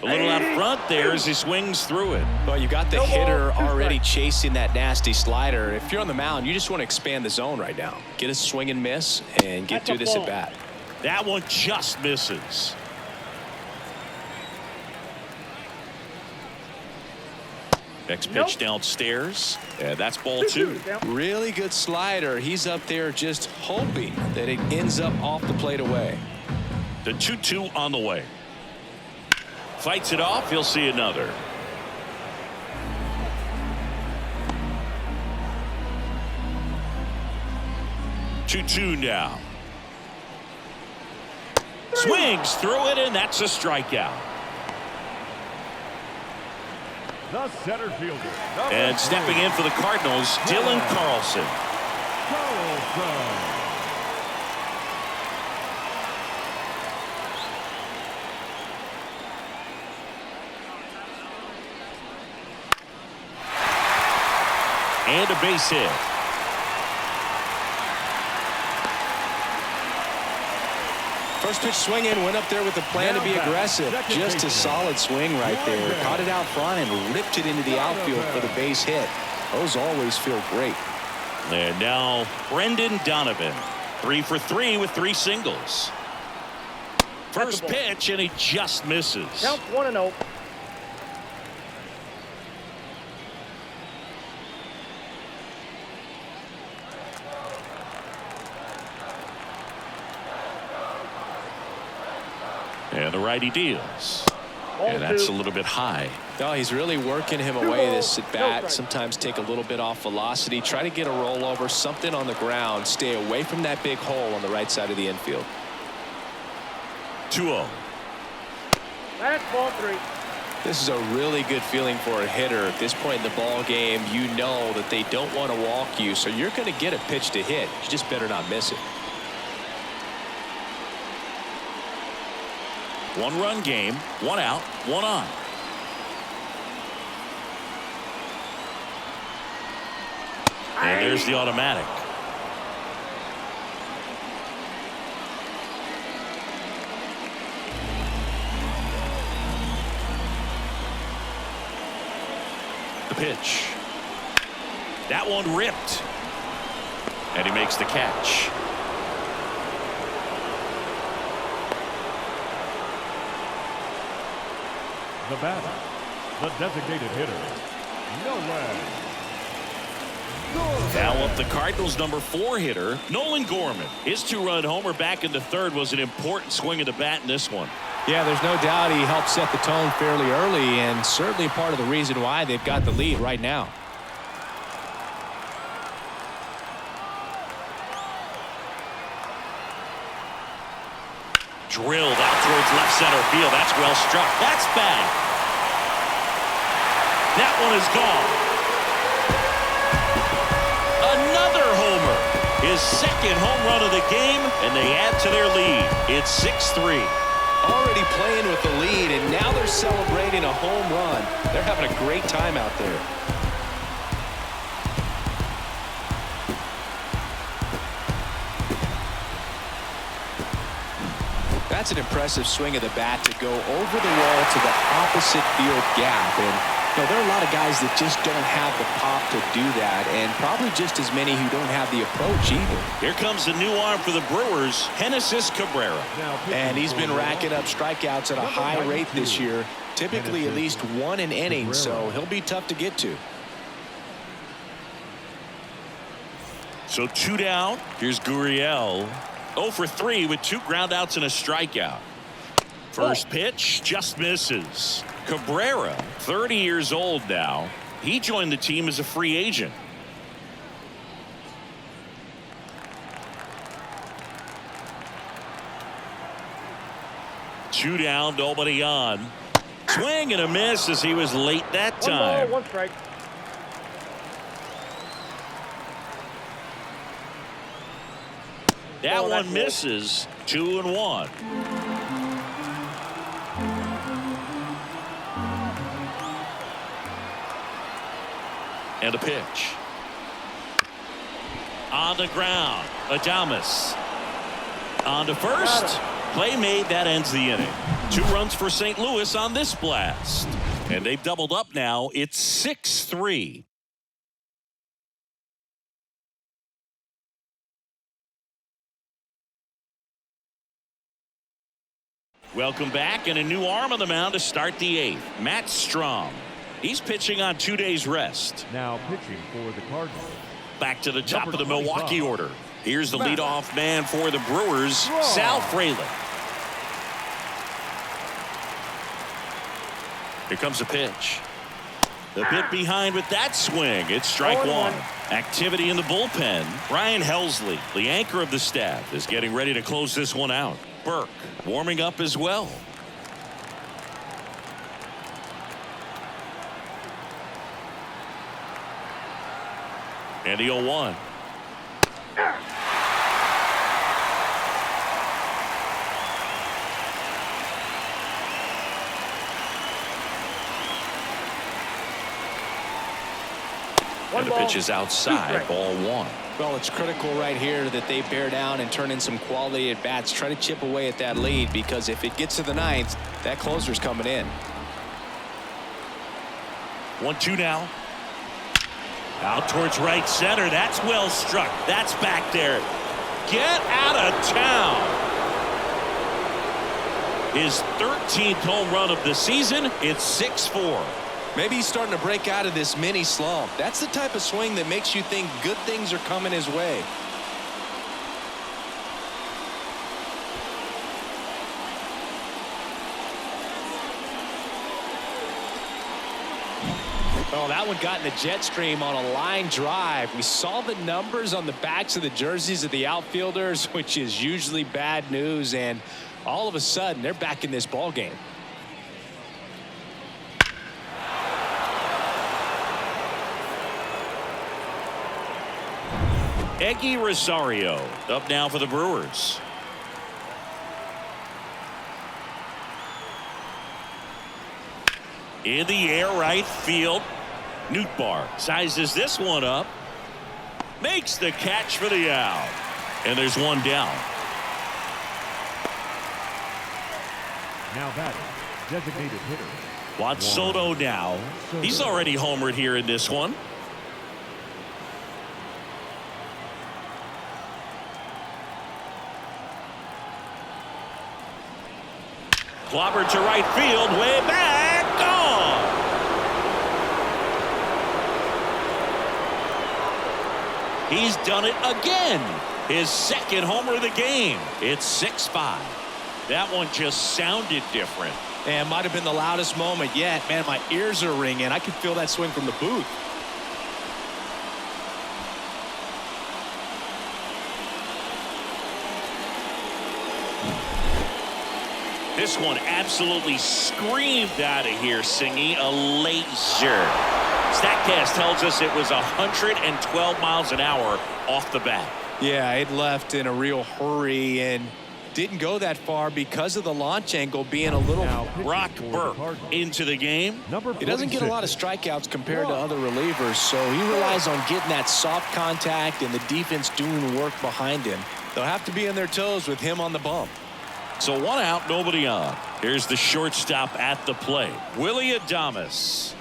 A little out front there as he swings through it. Well, you got the hitter already chasing that nasty slider. If you're on the mound, you just want to expand the zone right now. Get a swing and miss and get through this at bat. That one just misses. Next pitch downstairs. And that's ball two. Really good slider. He's up there just hoping that it ends up off the plate away. The 2-2 on the way. Fights it off. He'll see another. Two now. Swings through it, and that's a strikeout. The center fielder. And stepping in for the Cardinals, Dylan Carlson. And a base hit. First pitch swinging, went up there with the plan to be aggressive. Just a solid swing right there. Caught it out front and ripped it into the outfield for the base hit. Those always feel great. And now Brendan Donovan. 3 for 3 with 3 singles. First pitch, and he just misses. Count 1-0. And the righty deals. And that's a little bit high. No, he's really working him away this at bat. Sometimes take a little bit off velocity. Try to get a rollover, something on the ground. Stay away from that big hole on the right side of the infield. 2-0. That's ball 3. This is a really good feeling for a hitter. At this point in the ball game, you know that they don't want to walk you, so you're going to get a pitch to hit. You just better not miss it. 1-run game, 1 out, 1 on. And there's the automatic. The pitch. That one ripped. And he makes the catch. The batter, the designated hitter, Nolan. Now up the Cardinals' number 4 hitter, Nolan Gorman. His 2-run homer back in the third was an important swing of the bat in this one. Yeah, there's no doubt he helped set the tone fairly early, and certainly part of the reason why they've got the lead right now. Drilled out towards left center field. That's well struck. That's bad. That one is gone. Another homer. His second home run of the game, and they add to their lead. It's 6-3. Already playing with the lead, and now they're celebrating a home run. They're having a great time out there. That's an impressive swing of the bat to go over the wall to the opposite field gap. And you know, there are a lot of guys that just don't have the pop to do that, and probably just as many who don't have the approach either. Here comes the new arm for the Brewers, Genesis Cabrera. And he's been racking up strikeouts at a high rate this year, typically at least 1 an inning, so he'll be tough to get to. So 2 down. Here's Gurriel. 0 for 3 with 2 groundouts and a strikeout. First pitch just misses. Cabrera, 30 years old now. He joined the team as a free agent. Two down, nobody on. Swing and a miss as he was late that time. 1 ball, 1 strike. That one misses. 2-1. And a pitch. On the ground. Adames. On to first. Play made. That ends the inning. 2 runs for St. Louis on this blast. And they've doubled up now. It's 6-3. Welcome back, and a new arm on the mound to start the 8th. Matt Strom. He's pitching on 2 days rest. Now pitching for the Cardinals. Back to the top Number of the Milwaukee 25. order. Here's the leadoff man for the Brewers, Sal Frelick. Here comes a pitch. A bit behind with that swing. It's strike 1. Activity in the bullpen. Ryan Helsley, the anchor of the staff, is getting ready to close this one out. Burke warming up as well. And the 0-1. And the pitch is outside. Ball 1. Well, it's critical right here that they bear down and turn in some quality at bats. Try to chip away at that lead, because if it gets to the 9th, that closer's coming in. 1-2 now. Out towards right center. That's well struck. That's back there. Get out of town. His 13th home run of the season. It's 6-4. Maybe he's starting to break out of this mini slump. That's the type of swing that makes you think good things are coming his way. Oh, that one got in the jet stream on a line drive. We saw the numbers on the backs of the jerseys of the outfielders, which is usually bad news, and all of a sudden they're back in this ball game. Eggy Rosario up now for the Brewers. In the air, right field. Nootbaar sizes this one up. Makes the catch for the out. And there's one down. Now batting, designated hitter. Juan Soto now. He's already homered here in this one. Clobbered to right field, way back, gone. He's done it again. His 2nd homer of the game. It's 6-5. That one just sounded different. And might have been the loudest moment yet. Man, my ears are ringing. I can feel that swing from the booth. This one absolutely screamed out of here, Singy. A laser. Statcast tells us it was 112 miles an hour off the bat. Yeah, it left in a real hurry and didn't go that far because of the launch angle being a little. Brock Burke into the game. He doesn't get a lot of strikeouts compared to other relievers, so he relies on getting that soft contact and the defense doing the work behind him. They'll have to be on their toes with him on the bump. So 1 out, nobody on. Here's the shortstop at the plate, Willie Adames.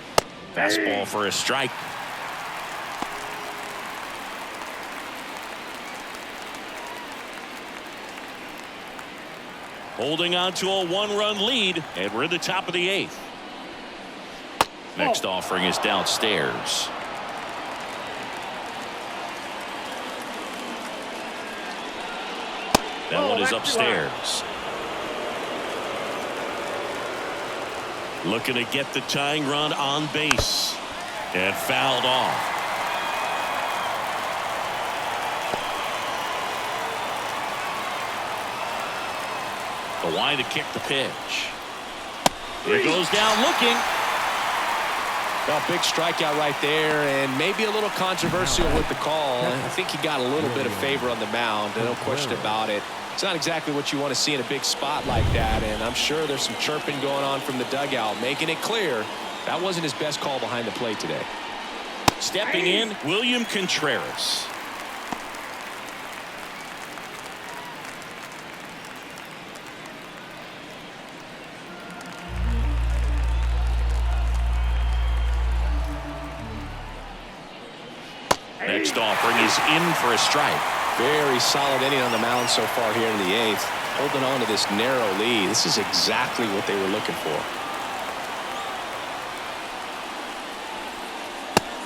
Fastball for a strike. Holding on to a 1-run lead, and we're at the top of the 8th. Next offering is downstairs. That one is upstairs. Looking to get the tying run on base. And fouled off. The wide to kick the pitch. It goes down looking. Well, big strikeout right there, and maybe a little controversial with the call. I think he got a little bit of favor on the mound. No question about it. It's not exactly what you want to see in a big spot like that, and I'm sure there's some chirping going on from the dugout, making it clear that wasn't his best call behind the plate today. Stepping in, William Contreras. Next offering is in for a strike. Very solid inning on the mound so far here in the 8th. Holding on to this narrow lead. This is exactly what they were looking for.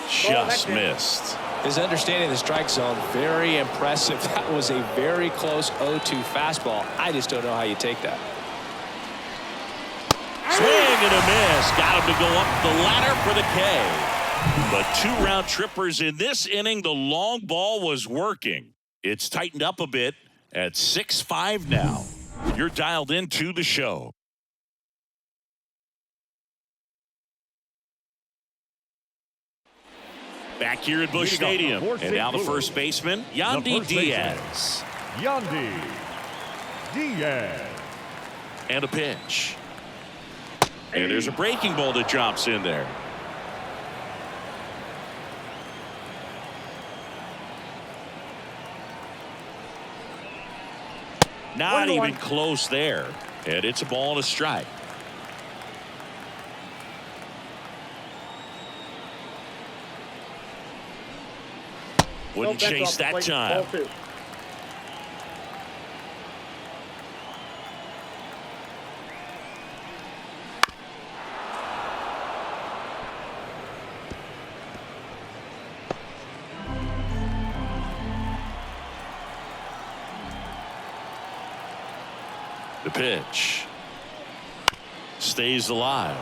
Just missed. His understanding of the strike zone, very impressive. That was a very close 0-2 fastball. I just don't know how you take that. Swing and a miss. Got him to go up the ladder for the K. But 2 round trippers in this inning. The long ball was working. It's tightened up a bit at 6-5 now. You're dialed into the show. Back here at Busch Stadium. And now the first baseman, Yandy Diaz. Yandy Diaz. And a pitch. And there's a breaking ball that drops in there. Not even close there. And it's a ball and a strike. Wouldn't chase that time. The pitch stays alive.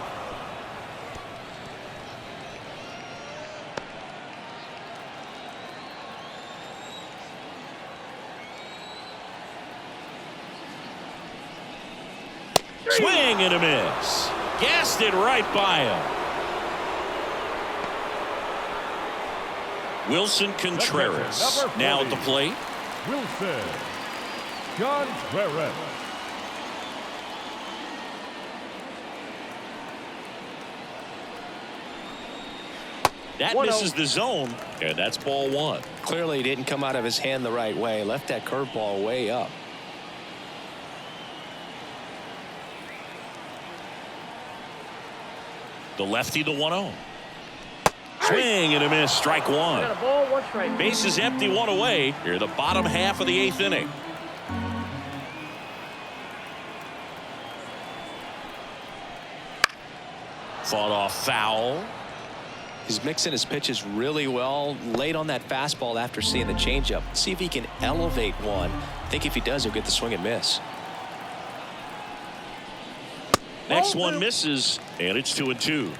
Swing and a miss. Gassed it right by him. Wilson Contreras now at the plate. Wilson Contreras. That misses the zone, and that's ball 1. Clearly he didn't come out of his hand the right way. Left that curveball way up. The lefty to 1-0. Swing and a miss. Strike 1. Base is empty, 1 away. Here the bottom half of the 8th inning. Fought off foul. He's mixing his pitches really well. Late on that fastball after seeing the changeup. See if he can elevate one. I think if he does, he'll get the swing and miss. Next one misses, and it's 2-2.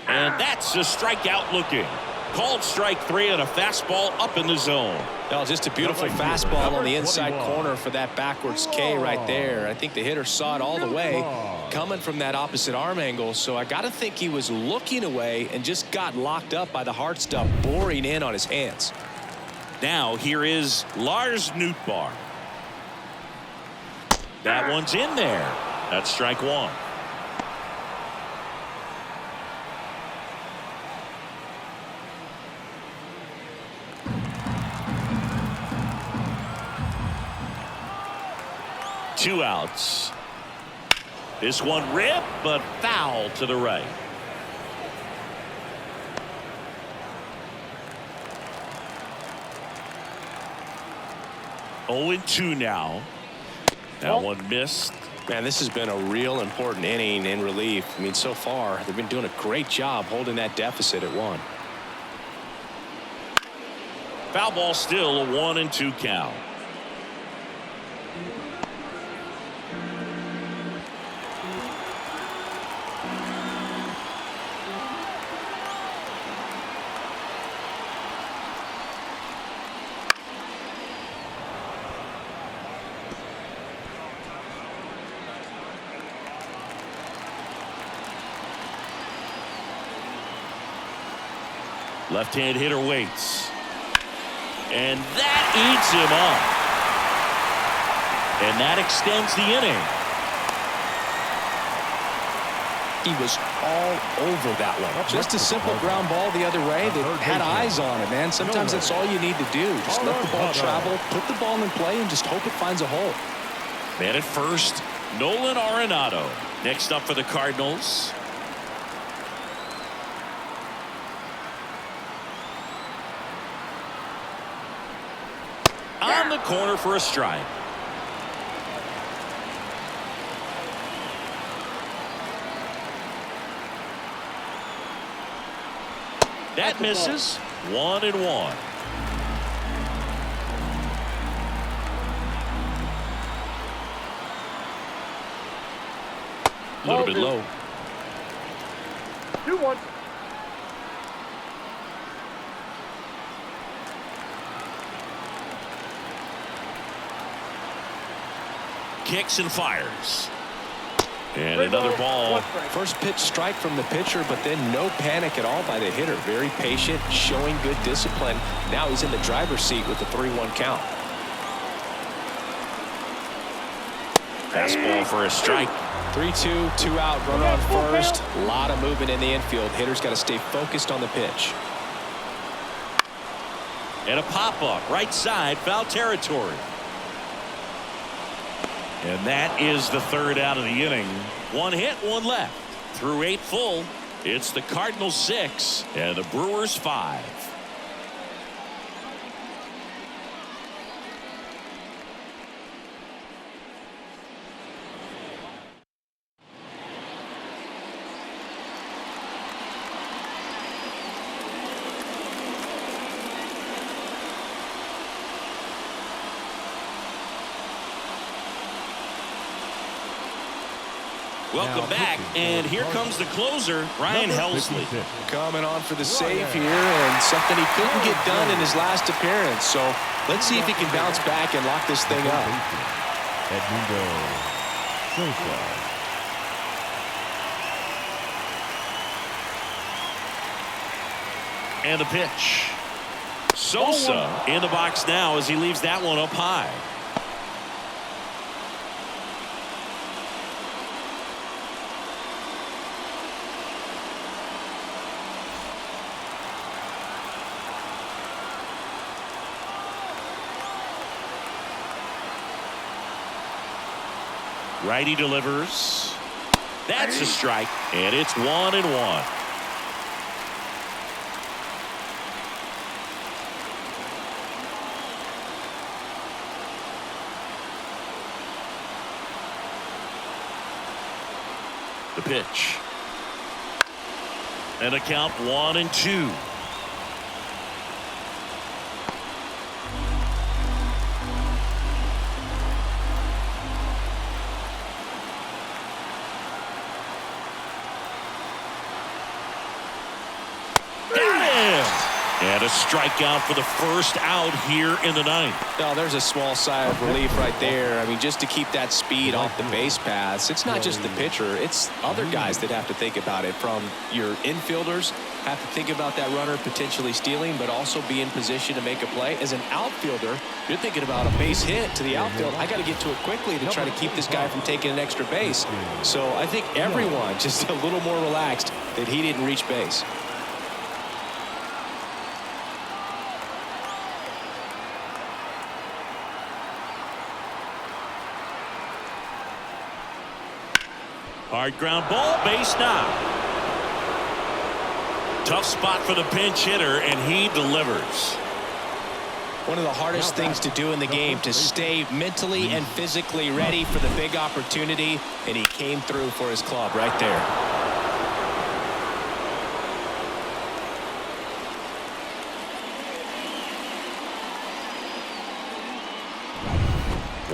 And that's a strikeout looking. Called strike 3 and a fastball up in the zone. Well, just a beautiful fastball on the inside corner for that backwards K right there. I think the hitter saw it all the way coming from that opposite arm angle. So I got to think he was looking away and just got locked up by the hard stuff boring in on his hands. Now here is Lars Nootbaar. That one's in there. That's strike 1. Two outs. This one ripped, but foul to the right. Oh, 0-2 now. That one missed. Man, this has been a real important inning in relief. I mean, so far, they've been doing a great job holding that deficit at 1. Foul ball still a 1-2 count. Left-hand hitter waits. And that eats him And that extends the inning. He was all over that one. Just a simple ground ball the other way that had eyes on it, man. Sometimes that's all you need to do. Just let the ball travel, put the ball in play, and just hope it finds a hole. Man at first, Nolan Arenado. Next up for the Cardinals. On the corner for a strike. That misses. 1-1. A little bit low. 2-1. Kicks and fires. And another ball. First pitch strike from the pitcher, but then no panic at all by the hitter. Very patient, showing good discipline. Now he's in the driver's seat with the 3-1 count. Fastball for a strike. 3-2, 2 out, runner on first. A lot of movement in the infield. Hitter's got to stay focused on the pitch. And a pop-up, right side, foul territory. And that is the third out of the inning. 1 hit, 1 left. Through 8 full, it's the Cardinals 6 and the Brewers 5. Welcome back, and here comes the closer, Ryan Helsley. Coming on for the save here, and something he couldn't get done in his last appearance. So let's see if he can bounce back and lock this thing up. Edmundo Soto. And the pitch. Sosa in the box now as he leaves that one up high. Righty delivers. That's a strike, and it's 1-1. The pitch. And a count 1-2. And a strikeout for the first out here in the ninth. Oh, there's a small sigh of relief right there. I mean, just to keep that speed off the base paths. It's not just the pitcher. It's other guys that have to think about it. From your infielders have to think about that runner potentially stealing, but also be in position to make a play. As an outfielder, you're thinking about a base hit to the outfield. I got to get to it quickly to try to keep this guy from taking an extra base. So I think everyone just a little more relaxed that he didn't reach base. Hard ground ball, base knock. Tough spot for the pinch hitter, and he delivers. One of the hardest things to do in the game, to stay mentally and physically ready for the big opportunity, and he came through for his club right there.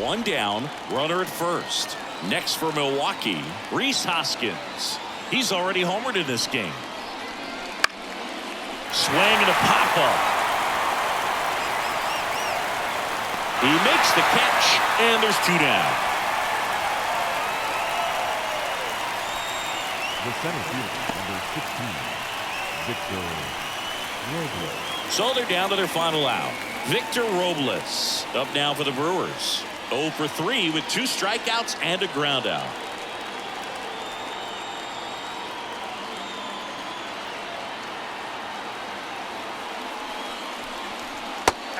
One down, runner at first. Next for Milwaukee, Rhys Hoskins. He's already homered in this game. Swing and a pop-up. He makes the catch, and there's 2 down. The center fielder, number 16, Victor Robles. So they're down to their final out. Victor Robles up now for the Brewers. 0 for 3 with 2 strikeouts and a ground out.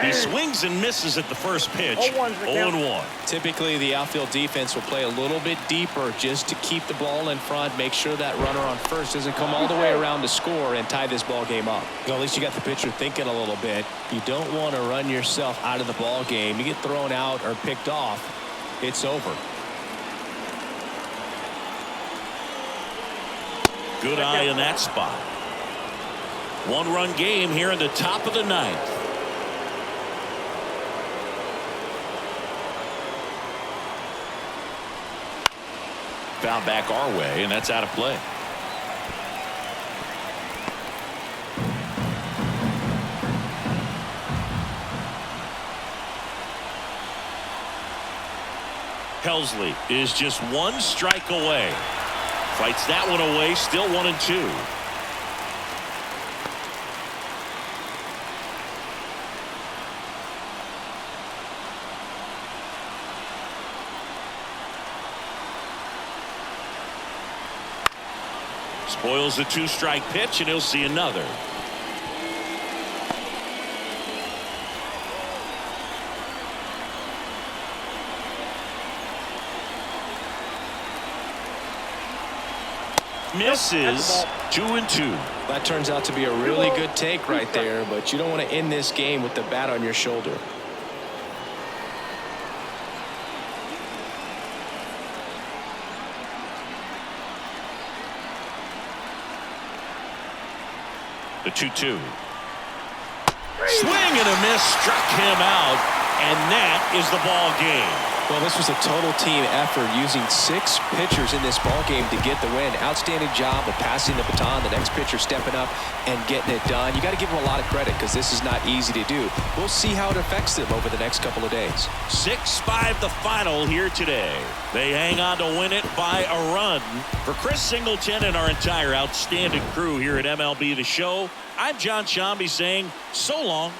He swings and misses at the first pitch. 0-1. Typically, the outfield defense will play a little bit deeper just to keep the ball in front, make sure that runner on first doesn't come all the way around to score and tie this ball game up. Well, at least you got the pitcher thinking a little bit. You don't want to run yourself out of the ball game. You get thrown out or picked off, it's over. Good eye in that spot. 1-run game here in the top of the 9th. Foul back our way, and that's out of play. Helsley is just 1 strike away. Fights that one away, still 1-2. Spoils the 2-strike pitch, and he'll see another. Misses. 2-2. That turns out to be a really good take right there, but you don't want to end this game with the bat on your shoulder. The 2-2. Swing and a miss, struck him out, and that is the ball game. Well, this was a total team effort, using 6 pitchers in this ball game to get the win. Outstanding job of passing the baton, the next pitcher stepping up and getting it done. You got to give them a lot of credit because this is not easy to do. We'll see how it affects them over the next couple of days. 6-5 the final here today. They hang on to win it by a run. For Chris Singleton and our entire outstanding crew here at MLB The Show, I'm John Shambi saying so long.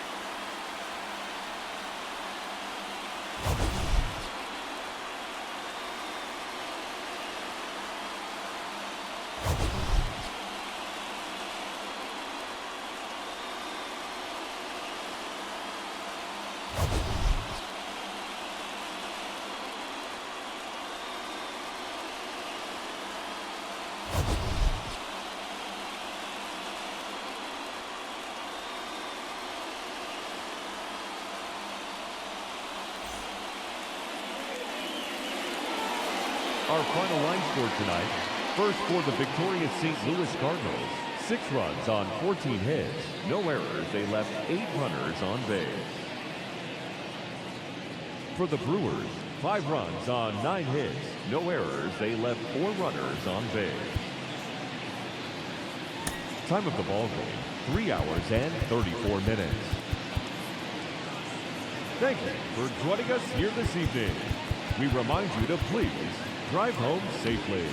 Our final line score tonight. First for the victorious St. Louis Cardinals. 6 runs on 14 hits. No errors. They left 8 runners on base. For the Brewers, 5 runs on 9 hits. No errors. They left 4 runners on base. Time of the ball game, 3 hours and 34 minutes. Thank you for joining us here this evening. We remind you to please drive home safely.